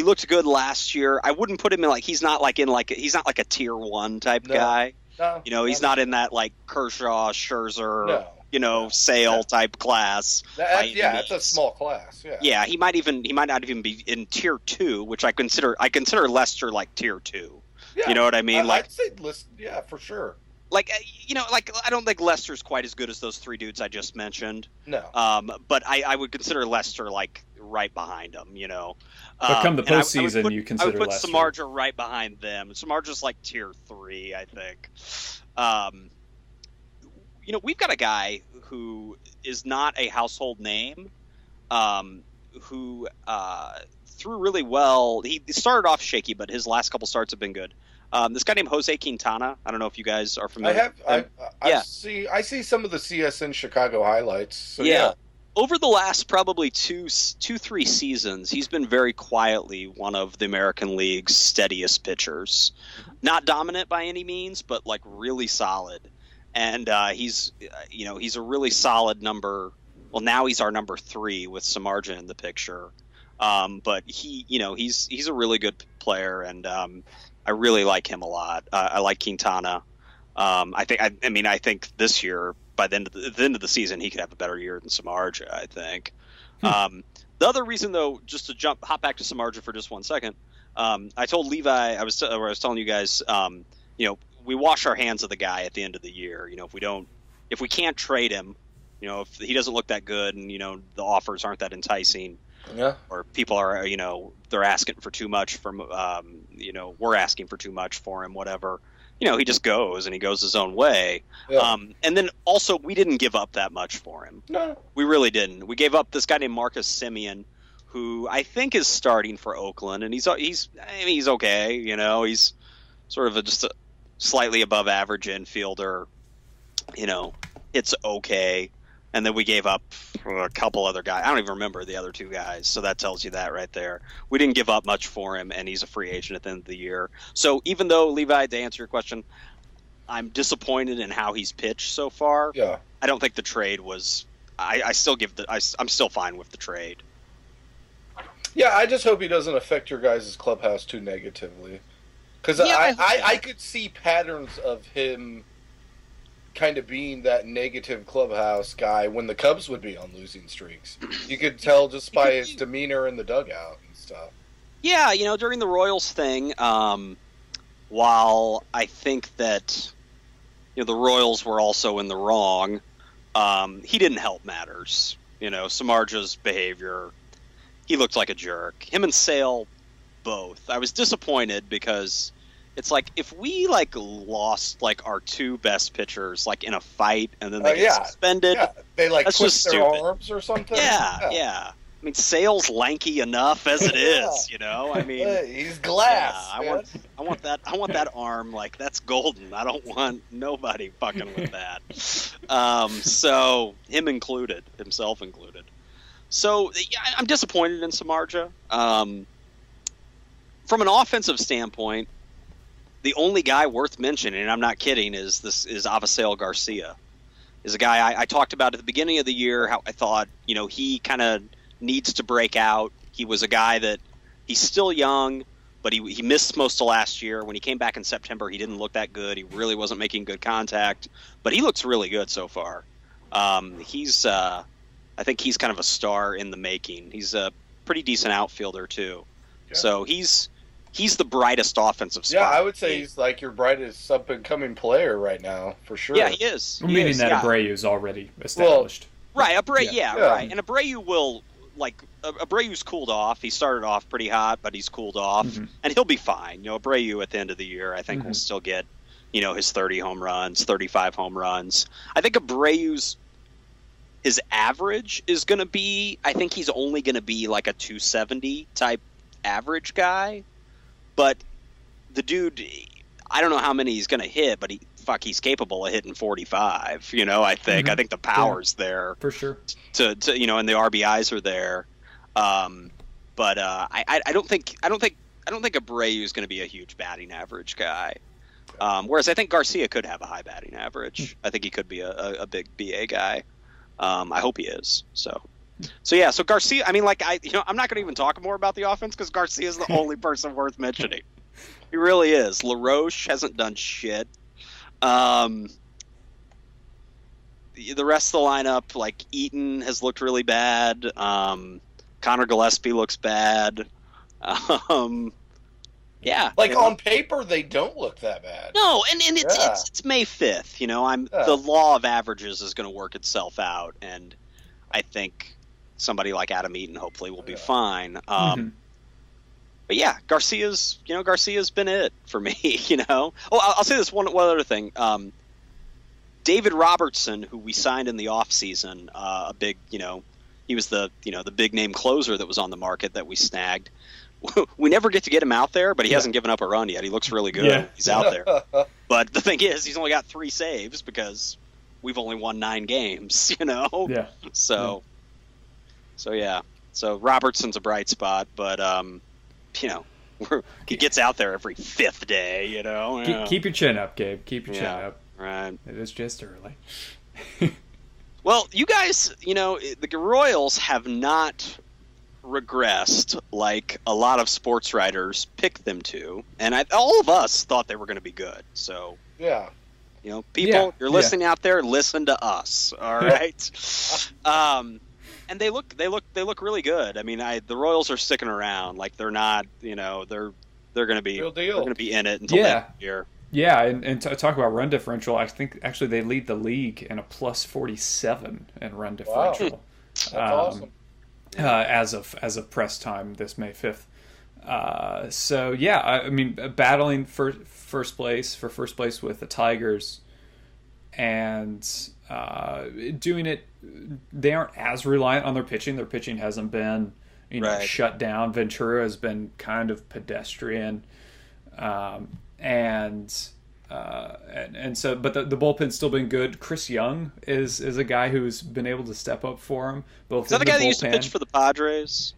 looked good last year. I wouldn't put him in he's not like a tier 1 type guy. No, he's not in that like Kershaw, Scherzer, Sale type class. It's a small class. Yeah. Yeah, he might not even be in tier 2, which I consider Lester like tier 2. Yeah. You know what I mean? I'd say yeah, for sure. I don't think Lester's quite as good as those 3 dudes I just mentioned. No. But I would consider Lester like right behind him. But come the postseason, you consider I would put Lester. Samardzija right behind them. Samardzija's like tier 3, I think. We've got a guy who is not a household name, who threw really well. He started off shaky, but his last couple starts have been good. This guy named Jose Quintana. I don't know if you guys are familiar. I see some of the CSN Chicago highlights. So yeah. Over the last probably 3 seasons, he's been very quietly one of the American League's steadiest pitchers. Not dominant by any means, but like really solid. And he's a really solid number. Well, now he's our number 3 with Samardzija in the picture. But he's a really good player, and I really like him a lot. I like Quintana. I think this year, by the end of the season, he could have a better year than Samardzija, I think. The other reason, though, just to hop back to Samardzija for just 1 second, I told Levi, I was telling you guys, we wash our hands of the guy at the end of the year. If we can't trade him, if he doesn't look that good, and the offers aren't that enticing. Yeah. Or people are, they're asking for too much from, we're asking for too much for him, whatever. He just goes and he goes his own way. Yeah. And then also we didn't give up that much for him. No. We really didn't. We gave up this guy named Marcus Semien, who I think is starting for Oakland, and he's okay. He's sort of just a slightly above average infielder. It's okay. And then we gave up a couple other guys. I don't even remember the other two guys, so that tells you that right there. We didn't give up much for him, and he's a free agent at the end of the year. So even though, Levi, to answer your question, I'm disappointed in how he's pitched so far. Yeah. I don't think the trade was. I'm still fine with the trade. Yeah, I just hope he doesn't affect your guys' clubhouse too negatively. Because I could see patterns of him kind of being that negative clubhouse guy when the Cubs would be on losing streaks. You could tell just by his demeanor in the dugout and stuff. Yeah, during the Royals thing, while I think that the Royals were also in the wrong, he didn't help matters. Samardzija's behavior, he looked like a jerk. Him and Sale both. I was disappointed because it's like if we lost our two best pitchers in a fight and then they get suspended. Yeah. They that's twist just their stupid. Arms or something. Yeah. I mean, Sale's lanky enough as it is. I mean, he's glass. Yeah, I want that arm. That's golden. I don't want nobody fucking with that. So himself included. So yeah, I'm disappointed in Samardzija. From an offensive standpoint, the only guy worth mentioning, and I'm not kidding, is Abreu Garcia. Is a guy I talked about at the beginning of the year. How I thought he kind of needs to break out. He was a guy that he's still young, but he missed most of last year. When he came back in September, he didn't look that good. He really wasn't making good contact, but he looks really good so far. I think he's kind of a star in the making. He's a pretty decent outfielder too. Yeah. So he's the brightest offensive spot. Yeah, I would say he's your brightest up-and-coming player right now, for sure. Yeah, he is. Meaning that Abreu is already established. Right, Abreu, right. And Abreu will, Abreu's cooled off. He started off pretty hot, but he's cooled off. Mm-hmm. And he'll be fine. Abreu at the end of the year, I think, will still get, his 30 home runs, 35 home runs. I think his average is going to be, I think he's only going to be a 270 type average guy. But the dude, I don't know how many he's going to hit, but he's capable of hitting 45. I think the power's there for sure. To and the RBIs are there. But I don't think Abreu is going to be a huge batting average guy. Whereas I think Garcia could have a high batting average. I think he could be a big BA guy. I hope he is. So Garcia. I mean, I'm not going to even talk more about the offense because Garcia is the only person worth mentioning. He really is. LaRoche hasn't done shit. The rest of the lineup, Eaton has looked really bad. Connor Gillespie looks bad. Yeah. On paper, they don't look that bad. No, and it's May 5th. The law of averages is going to work itself out, and I think somebody like Adam Eaton hopefully will be fine. But yeah, Garcia's been it for me. Oh, I'll say this one other thing. David Robertson, who we signed in the offseason, a big, he was the big name closer that was on the market that we snagged. We never get to get him out there, but he hasn't given up a run yet. He looks really good. Yeah. He's out there. But the thing is, he's only got 3 saves because we've only won 9 games, Yeah. So yeah. So Robertson's a bright spot, but he gets out there every 5th day, Keep your chin up, Gabe. Keep your chin up. Right. It is just early. Well, you guys, the Royals have not regressed like a lot of sports writers picked them to, and all of us thought they were going to be good. So yeah, people, you're listening out there, listen to us, all right? And they look really good. I mean, the Royals are sticking around. They're not, they're going to be real deal. They're going to be in it until next year. Yeah, and to talk about run differential, I think actually they lead the league in a plus 47 in run differential. Wow. That's awesome. As of press time this May 5th. So yeah, I mean, battling for first place with the Tigers, and doing it. They aren't as reliant on their pitching. Their pitching hasn't been shut down. Ventura has been kind of pedestrian, and so, but the bullpen's still been good. Chris Young is a guy who's been able to step up for him. Both is that the guy that used to pitch for the Padres?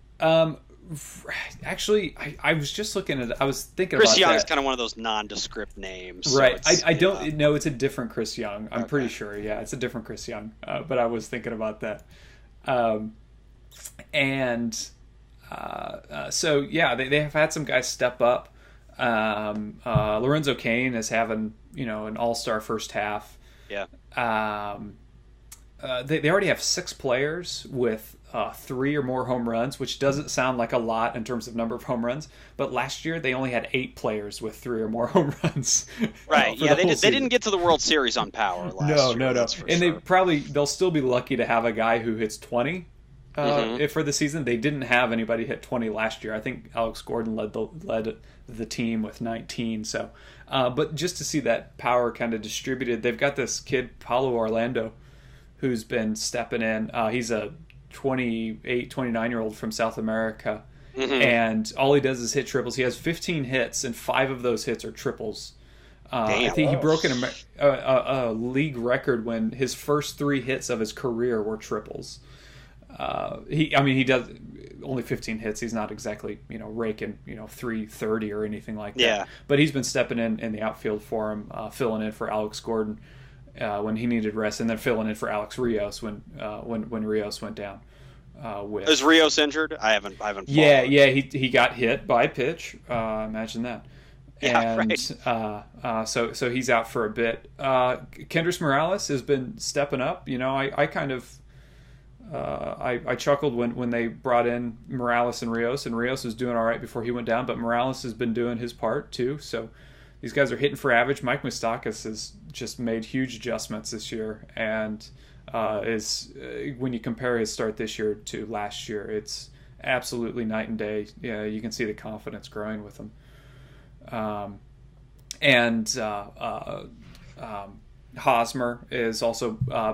Actually, I was just looking at. I was thinking Chris about Young that. is kind of one of those nondescript names, right? So I don't know. It's a different Chris Young. I'm pretty sure. Yeah, it's a different Chris Young. But I was thinking about that. So yeah, they have had some guys step up. Lorenzo Cain is having an all-star first half. Yeah. They already have 6 players with 3 or more home runs, which doesn't sound like a lot in terms of number of home runs. But last year they only had 8 players with 3 or more home runs. Right. Yeah. They didn't get to the World Series on power last year. No. And sure. They'll still be lucky to have a guy who hits 20. For the season. They didn't have anybody hit 20 last year. I think Alex Gordon led the team with 19. So, but just to see that power kind of distributed, they've got this kid Paulo Orlando, who's been stepping in. He's a 29-year-old from South America, and all he does is hit triples. He has 15 hits, and 5 of those hits are triples. I think he broke a league record when his first 3 hits of his career were triples. He does only 15 hits. He's not exactly, raking, 330 or anything like that. Yeah. But he's been stepping in the outfield for him, filling in for Alex Gordon when he needed rest, and then filling in for Alex Rios when Rios went down. Is Rios injured? I haven't. Yeah. He got hit by a pitch. Imagine that. Yeah, and right. So he's out for a bit. Kendrys Morales has been stepping up. I kind of. I chuckled when they brought in Morales and Rios was doing all right before he went down, but Morales has been doing his part too. So these guys are hitting for average. Mike Moustakas has just made huge adjustments this year, and when you compare his start this year to last year, it's absolutely night and day. Yeah, you can see the confidence growing with him. Hosmer is also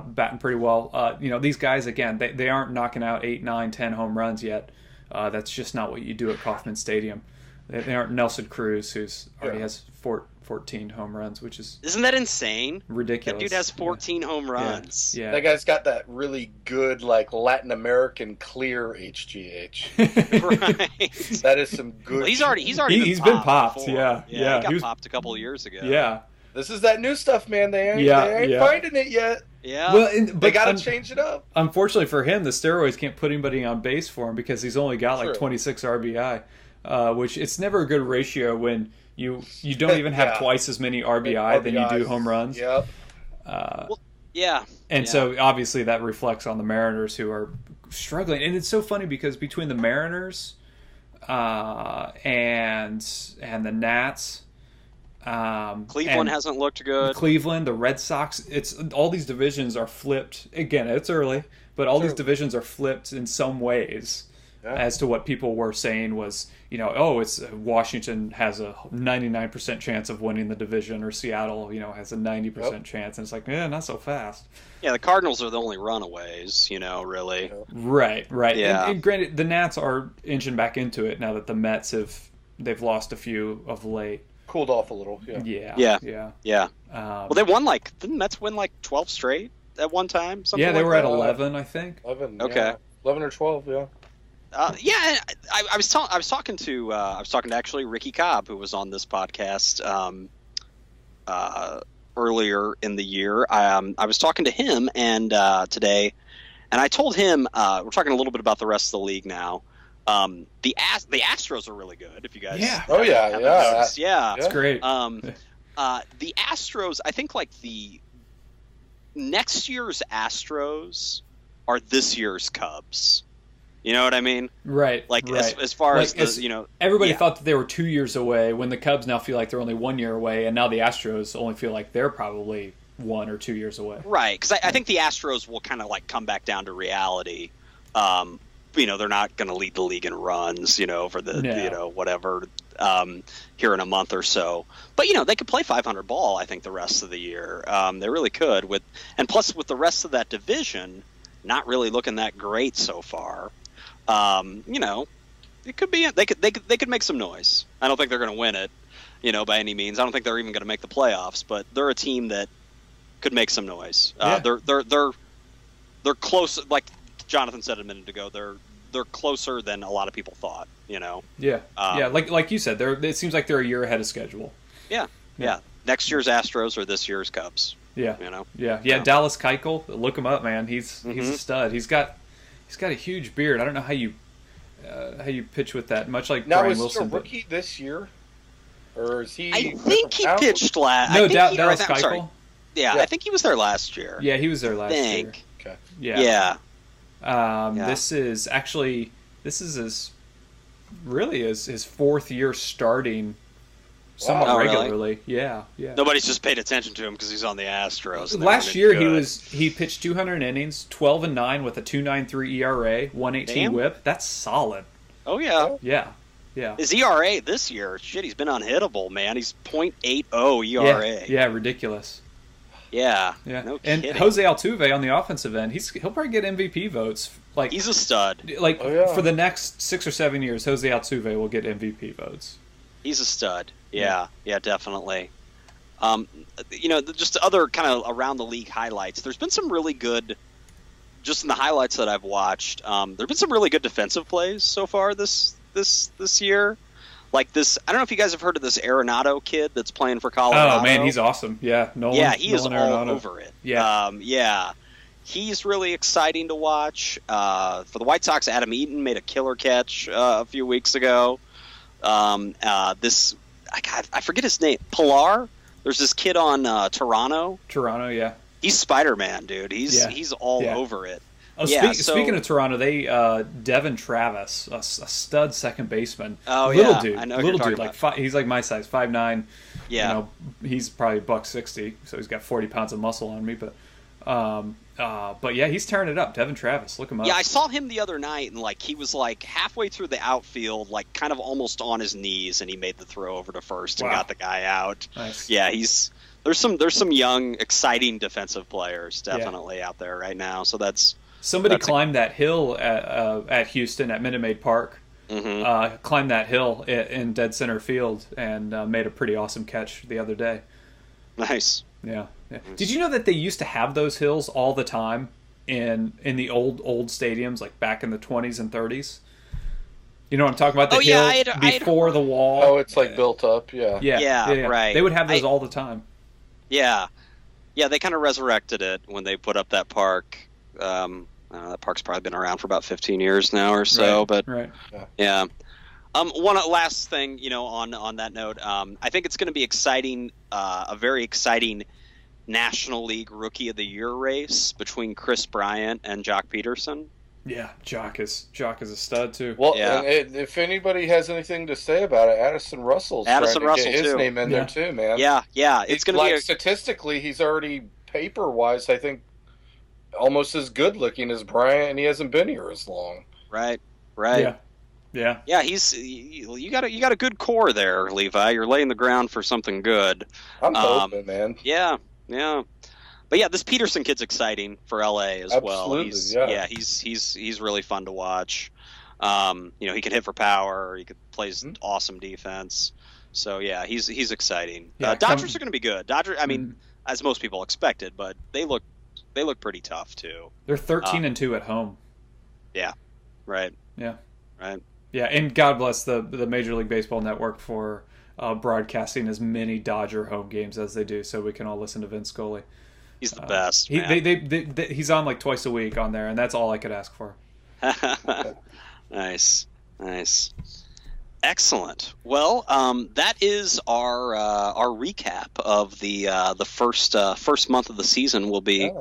batting pretty well. These guys, again, they aren't knocking out 8, 9, 10 home runs yet. That's just not what you do at Kauffman Stadium. They aren't Nelson Cruz, who's already has 14 home runs, which is... Isn't that insane? Ridiculous. That dude has 14 home runs. Yeah. That guy's got that really good, Latin American clear HGH. Right. That is some good... Well, he's been popped. Before. Yeah. He got popped a couple of years ago. Yeah. This is that new stuff, man. They ain't finding it yet. Yeah. Well, they got to change it up. Unfortunately for him, the steroids can't put anybody on base for him because he's only got 26 RBI, which it's never a good ratio when you don't even have twice as many RBI than you do home runs. Yep. So obviously that reflects on the Mariners, who are struggling. And it's so funny because between the Mariners and the Nats, Cleveland hasn't looked good. Cleveland, the Red Sox, it's all these divisions are flipped. Again, it's early, but all these divisions are flipped in some ways as to what people were saying was, it's Washington has a 99% chance of winning the division, or Seattle, has a 90% chance, and it's like, not so fast. Yeah, the Cardinals are the only runaways, really. Right. Yeah. And granted, the Nats are inching back into it now that the Mets they've lost a few of late. Cooled off a little. Yeah. Well, they won didn't the Mets win 12 straight at one time? Yeah, they were at 11, I think. 11. Okay. Yeah. 11 or 12. Yeah. I was talking to actually Ricky Cobb, who was on this podcast earlier in the year. I was talking to him and today, and I told him we're talking a little bit about the rest of the league now. The Astros are really good. If you guys, it's great. The Astros, I think, the next year's Astros are this year's Cubs. You know what I mean? Right. As far as everybody thought that they were 2 years away, when the Cubs now feel like they're only 1 year away, and now the Astros only feel like they're probably 1 or 2 years away. Right, because I think the Astros will kind of come back down to reality. They're not going to lead the league in runs, for the whatever here in a month or so. But they could play 500 ball, I think, the rest of the year. They really could. Plus with the rest of that division not really looking that great so far. It could be they could make some noise. I don't think they're going to win it. by any means. I don't think they're even going to make the playoffs, but they're a team that could make some noise. They're close. Like Jonathan said a minute ago, they're closer than a lot of people thought. Yeah. Like you said, it seems like they're a year ahead of schedule. Yeah. Next year's Astros or this year's Cubs. Yeah. Yeah. Dallas Keuchel, look him up, man. He's a stud. He's got a huge beard. I don't know how you pitch with that. Much like now, Brian is Wilson. he a rookie this year, or is he? I think he pitched last. No, Dallas Keuchel. Yeah, I think he was there last year. Yeah, he was there last year. Okay. Yeah. This is his fourth year starting somewhat regularly. Really? Yeah. Nobody's just paid attention to him because he's on the Astros. Last year he pitched 200 innings, 12-9 with a 2.93 ERA, 118 WHIP. That's solid. Oh yeah. Yeah. His ERA this year, he's been unhittable, man. He's .80 ERA. Yeah, ridiculous. Yeah. No and kidding. Jose Altuve on the offensive end, he'll probably get MVP votes. Like he's a stud. Like for the next 6 or 7 years, Jose Altuve will get MVP votes. He's a stud. Yeah, definitely. Just other kind of around the league highlights. There's been some really good, just in the highlights that I've watched. There've been some really good defensive plays so far this year. Like this, I don't know if you guys have heard of this Arenado kid that's playing for Colorado. Oh man, he's awesome. Yeah, he is all over it. Yeah. He's really exciting to watch. For the White Sox, Adam Eaton made a killer catch a few weeks ago. I forget his name. Pilar. There's this kid on Toronto. Toronto, yeah. He's Spider-Man, dude. He's all over it. Oh, speaking of Toronto, they Devin Travis, a stud second baseman. Oh, little dude, I know little dude. He's like my size, 5'9". Yeah, he's probably $160, so he's got 40 pounds of muscle on me. But yeah, he's tearing it up. Devin Travis, look him up. Yeah, I saw him the other night, and he was halfway through the outfield, kind of almost on his knees, and he made the throw over to first and got the guy out. Nice. Yeah, there's some young, exciting defensive players definitely out there right now. So somebody climbed that hill at Houston at Minute Maid Park. Mm-hmm. Climbed that hill in dead center field and made a pretty awesome catch the other day. Nice. Yeah. Did you know that they used to have those hills all the time in the old stadiums, like back in the 20s and 30s? You know what I'm talking about? The hill before the wall. Oh, it's built up. Yeah. Yeah. Right. They would have those all the time. Yeah. Yeah, they kind of resurrected it when they put up that park. That park's probably been around for about 15 years now or so. Right. Yeah. One last thing, on that note, I think it's going to be exciting, a very exciting National League Rookie of the Year race between Chris Bryant and Jock Peterson. Yeah, Jock is a stud too. Well, and if anybody has anything to say about it, Addison Russell's trying to get his name in there too, man. Yeah. It's going to be statistically, he's already paper-wise, I think, almost as good-looking as Bryant, and he hasn't been here as long. Right. Yeah. Yeah, you got a good core there, Levi. You're laying the ground for something good. I'm hoping, man. Yeah. But yeah, this Peterson kid's exciting for LA as well. He's really fun to watch. He can hit for power. He plays awesome defense. So yeah, he's exciting. Yeah, Dodgers are going to be good. As most people expected, but they look pretty tough too. They're 13-2 at home. Yeah. Right. Yeah. Right. Yeah, and God bless the Major League Baseball Network for broadcasting as many Dodger home games as they do, so we can all listen to Vince Scully. He's the best. He's on twice a week on there, and that's all I could ask for. Nice. Excellent. Well, that is our recap of the first month of the season. We'll be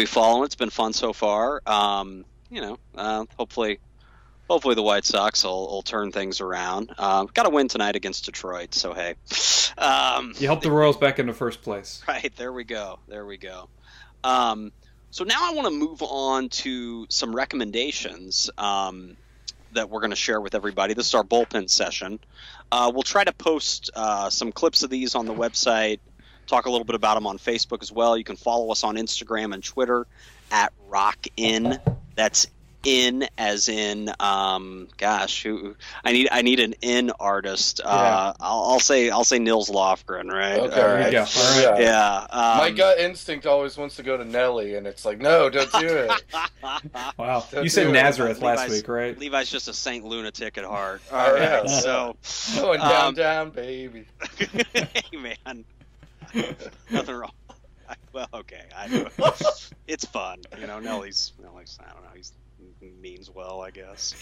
following. It's been fun so far. Hopefully the White Sox will turn things around. Got to win tonight against Detroit, so hey. You helped the Royals back into first place. Right, there we go. So now I want to move on to some recommendations that we're going to share with everybody. This is our bullpen session. We'll try to post some clips of these on the website, talk a little bit about them on Facebook as well. You can follow us on Instagram and Twitter at RockIn. That's in as in gosh, who I need an in artist. I'll say Nils Lofgren, right? Okay, all right. Yeah. All right. Yeah. My gut instinct always wants to go to Nelly, and it's like, no, don't do it. Wow. Don't You said do it. Nazareth last week, right? Levi's just a Saint lunatic at heart. All right, so going down, baby. hey man, nothing wrong. Well, okay, it's fun, Nelly's I don't know, he means well, I guess.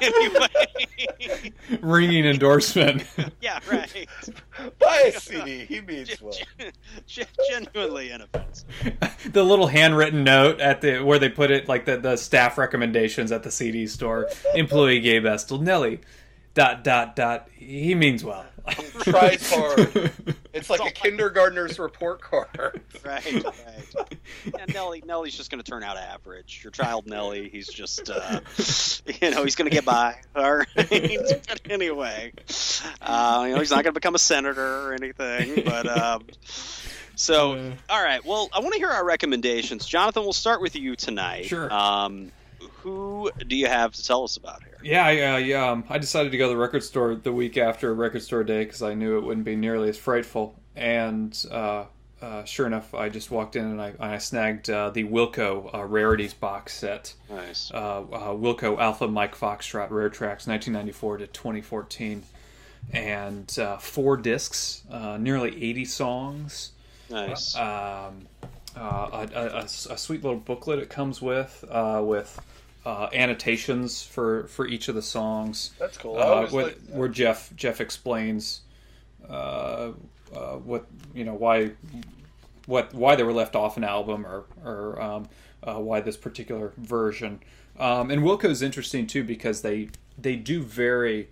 Anyway, ringing endorsement. yeah, right. Buy a CD. He means well. Genuinely inoffensive. The little handwritten note at where they put it, like the staff recommendations at the CD store. Employee Gabe Estel, Nelly. ... He means well. Tries hard. It's like a kindergartner's report card. Right. Yeah, Nelly's just going to turn out average. Your child Nelly, he's just, he's going to get by. All right. But anyway, he's not going to become a senator or anything. But all right. Well, I want to hear our recommendations. Jonathan, we'll start with you tonight. Sure. Who do you have to tell us about here? Yeah, I decided to go to the record store the week after Record Store Day because I knew it wouldn't be nearly as frightful. And sure enough, I just walked in and I snagged the Wilco Rarities box set. Nice. Wilco Alpha Mike Foxtrot Rare Tracks 1994 to 2014. And 4 discs, nearly 80 songs. Nice. A sweet little booklet it comes with annotations for each of the songs. That's cool. Where Jeff explains what why they were left off an album or why this particular version. And Wilco's interesting too because they do very.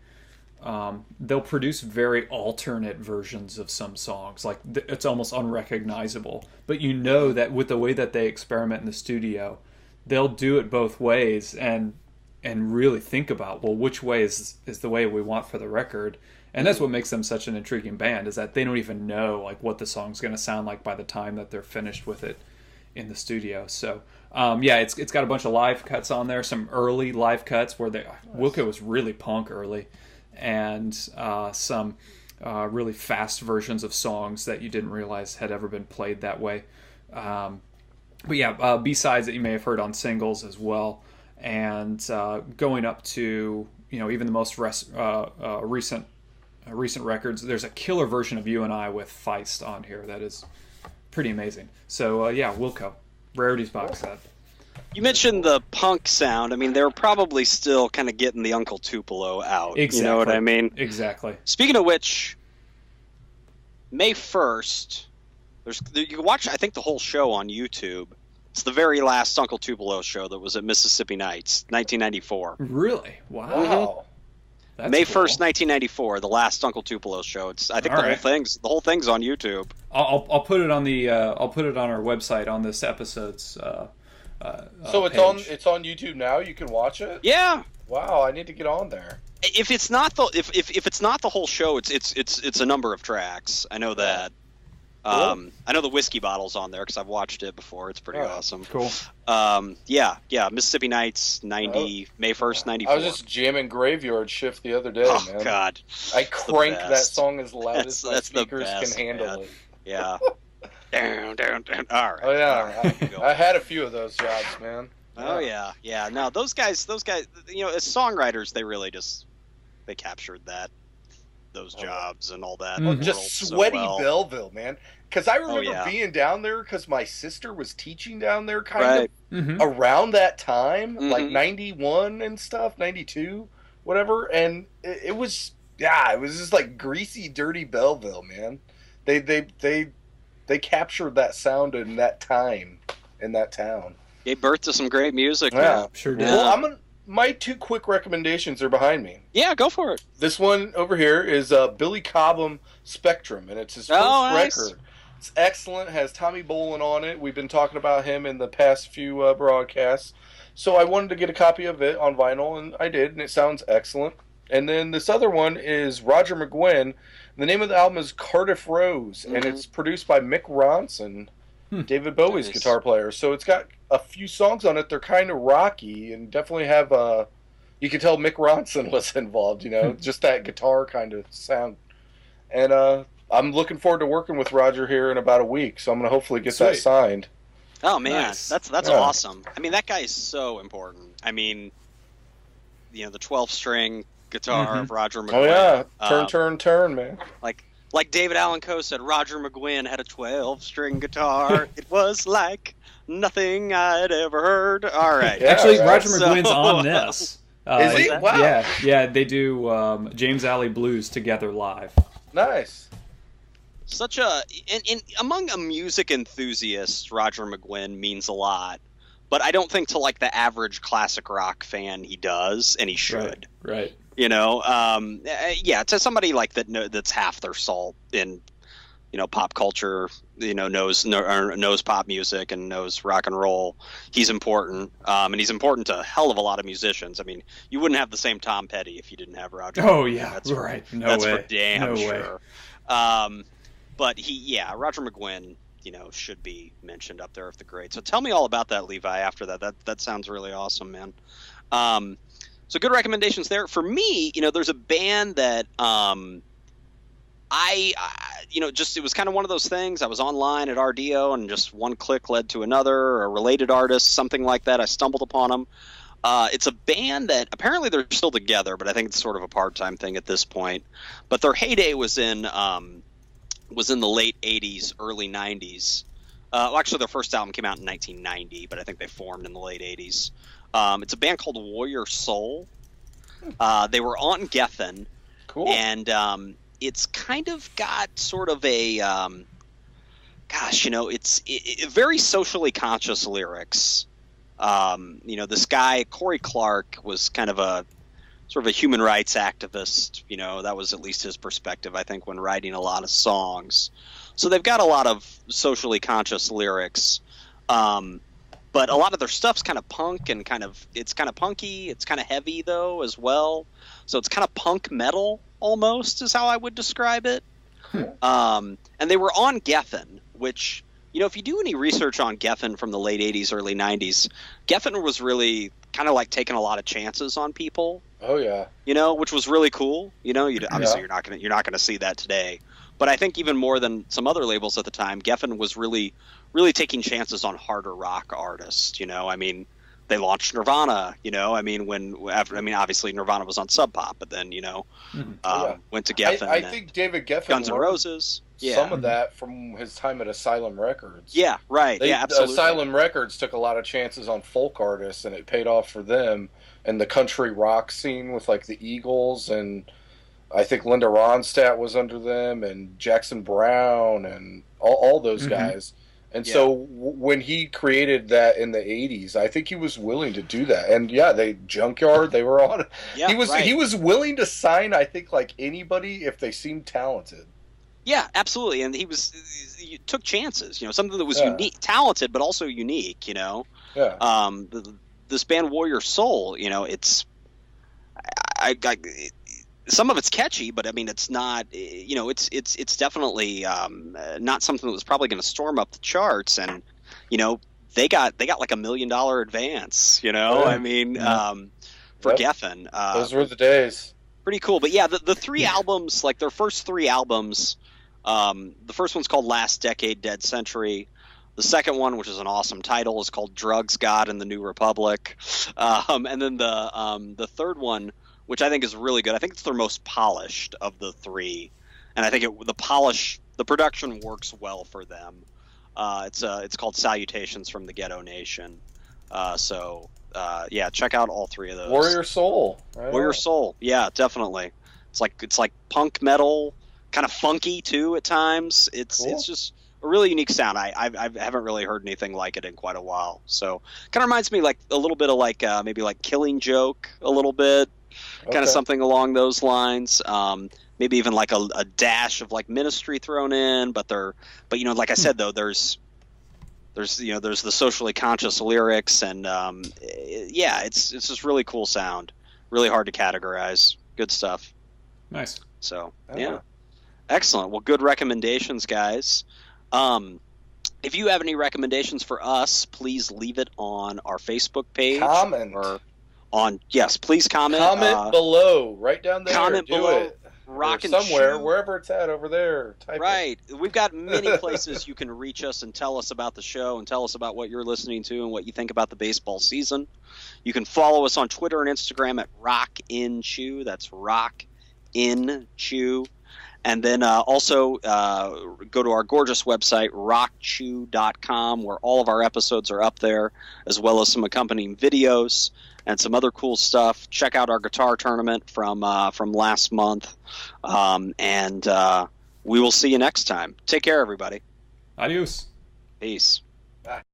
They'll produce very alternate versions of some songs. Like it's almost unrecognizable, but you know that with the way that they experiment in the studio, they'll do it both ways and really think about, well, which way is the way we want for the record. And that's what makes them such an intriguing band, is that they don't even know like what the song's going to sound like by the time that they're finished with it in the studio. So it's got a bunch of live cuts on there, some early live cuts where Wilco was really punk early, and some really fast versions of songs that you didn't realize had ever been played that way. B-sides that you may have heard on singles as well, and going up to even the most recent records. There's a killer version of You and I with Feist on here that is pretty amazing. So Wilco Rarities box set. You mentioned the punk sound. I mean, they're probably still kind of getting the Uncle Tupelo out. Exactly. You know what I mean? Exactly. Speaking of which, May 1st, you can watch, I think, the whole show on YouTube. It's the very last Uncle Tupelo show that was at Mississippi Nights, 1994. Really? Wow. Mm-hmm. That's May cool. 1st, 1994, the last Uncle Tupelo show. I think the whole thing's on YouTube. I'll put it on our website on this episode's so page. it's on YouTube now. You can watch it. Yeah. Wow, I need to get on there. If it's not the whole show, it's a number of tracks. I know that. Cool. I know the whiskey bottle's on there because I've watched it before. It's pretty awesome. Cool. Mississippi Nights, May 1st, 94. I was just jamming Graveyard Shift the other day, man. Oh, God. I cranked that song as loud as my That's the speakers best, can handle man. it. Yeah. Down. All right. Oh, yeah. All right, I had a few of those jobs, man. Oh, yeah. Yeah. No, those guys, as songwriters, they really they captured those jobs and all that. Mm-hmm. Just sweaty Belleville, man. Because I remember being down there because my sister was teaching down there kind of around that time, like 91 and stuff, 92, whatever. And it was just like greasy, dirty Belleville, man. They captured that sound in that time, in that town. Gave birth to some great music. Yeah, man. Sure did. Well, my 2 quick recommendations are behind me. Yeah, go for it. This one over here is Billy Cobham Spectrum, and it's his first record. It's excellent. It has Tommy Bolin on it. We've been talking about him in the past few broadcasts. So I wanted to get a copy of it on vinyl, and I did, and it sounds excellent. And then this other one is Roger McGuinn. The name of the album is Cardiff Rose, and it's produced by Mick Ronson. David Bowie's guitar player. So it's got a few songs on it. They're kind of rocky and definitely have you can tell Mick Ronson was involved, just that guitar kind of sound. And I'm looking forward to working with Roger here in about a week, so I'm going to hopefully get that signed. Oh, man, nice. That's awesome. I mean, that guy is so important. I mean, the 12-string guitar of Roger McGuinn. Oh, yeah. Turn, man. Like David Allan Coe said, Roger McGuinn had a 12-string guitar. It was like nothing I'd ever heard. All right. Yeah, actually, Roger McGuinn's on this. Is he? Wow. Yeah, they do James Alley Blues together live. Nice. Such among a music enthusiast, Roger McGuinn means a lot, but I don't think to like the average classic rock fan he does, and he should. Right. To somebody like that that's half their salt in pop culture, knows pop music and knows rock and roll. He's important, and he's important to a hell of a lot of musicians. I mean, you wouldn't have the same Tom Petty if you didn't have Roger. Oh yeah, that's right. That's for damn sure. But Roger McGuinn, should be mentioned up there with the greats. So tell me all about that, Levi. After that sounds really awesome, man. So good recommendations there. For me, there's a band that it was kind of one of those things. I was online at RDO and just one click led to another, a related artist, something like that. I stumbled upon them. It's a band that apparently they're still together, but I think it's sort of a part-time thing at this point. But their heyday was in the late 80s, early 90s. Actually, their first album came out in 1990, but I think they formed in the late 80s. It's a band called Warrior Soul. They were on Geffen. Cool. And it's kind of got sort of a, it's very socially conscious lyrics. This guy, Corey Clark, was kind of a sort of a human rights activist. That was at least his perspective, I think, when writing a lot of songs. So they've got a lot of socially conscious lyrics. But a lot of their stuff's kind of punk and it's kind of punky. It's kind of heavy, though, as well. So it's kind of punk metal, almost, is how I would describe it. And they were on Geffen, which, if you do any research on Geffen from the late 80s, early 90s, Geffen was really kind of like taking a lot of chances on people. Oh, yeah. Which was really cool. Obviously, you're not gonna see that today. But I think even more than some other labels at the time, Geffen was really, really taking chances on harder rock artists. They launched Nirvana. Obviously Nirvana was on Sub Pop, but then went to Geffen. I think David Geffen Guns N' Roses. Some of that from his time at Asylum Records. Yeah, right. Absolutely. Asylum Records took a lot of chances on folk artists, and it paid off for them. And the country rock scene with like the Eagles, and I think Linda Ronstadt was under them, and Jackson Browne, and all those guys. And so when he created that in the 80s, I think he was willing to do that. And Junkyard, they were on. Yeah, he was willing to sign, I think, like anybody if they seemed talented. Yeah, absolutely. And he took chances, something that was unique, talented, but also unique, Yeah. This band Warrior Soul, it's some of it's catchy, but I mean, it's not, it's definitely not something that was probably going to storm up the charts. And, they got like $1 million advance, I mean, for Geffen. Those were the days. Pretty cool. But yeah, the three albums, like their first three albums, the first one's called Last Decade, Dead Century. The second one, which is an awesome title, is called Drugs, God, and the New Republic. And then the third one, which I think is really good. I think it's their most polished of the three, and I think the production works well for them. It's called Salutations from the Ghetto Nation. Check out all three of those. Warrior Soul. Warrior Soul. Yeah, definitely. It's like punk metal, kind of funky too at times. It's just a really unique sound. I haven't really heard anything like it in quite a while. So kind of reminds me like a little bit of like maybe like Killing Joke a little bit. Kind of something along those lines. Maybe even like a dash of like Ministry thrown in, but like I said though, there's the socially conscious lyrics, and it's just really cool sound, really hard to categorize. Good stuff. Nice. So yeah, excellent. Well, good recommendations, guys. If you have any recommendations for us, please leave it on our Facebook page. Comment. Please comment. Comment below, right down there. Comment below. It. Rock and somewhere, Chew. wherever it's at over there. Type right. it. We've got many places you can reach us and tell us about the show and tell us about what you're listening to and what you think about the baseball season. You can follow us on Twitter and Instagram at Rock in Chew. That's Rock in Chew. And then also go to our gorgeous website, rockchew.com, where all of our episodes are up there, as well as some accompanying videos and some other cool stuff. Check out our guitar tournament from last month. And we will see you next time. Take care, everybody. Adios. Peace.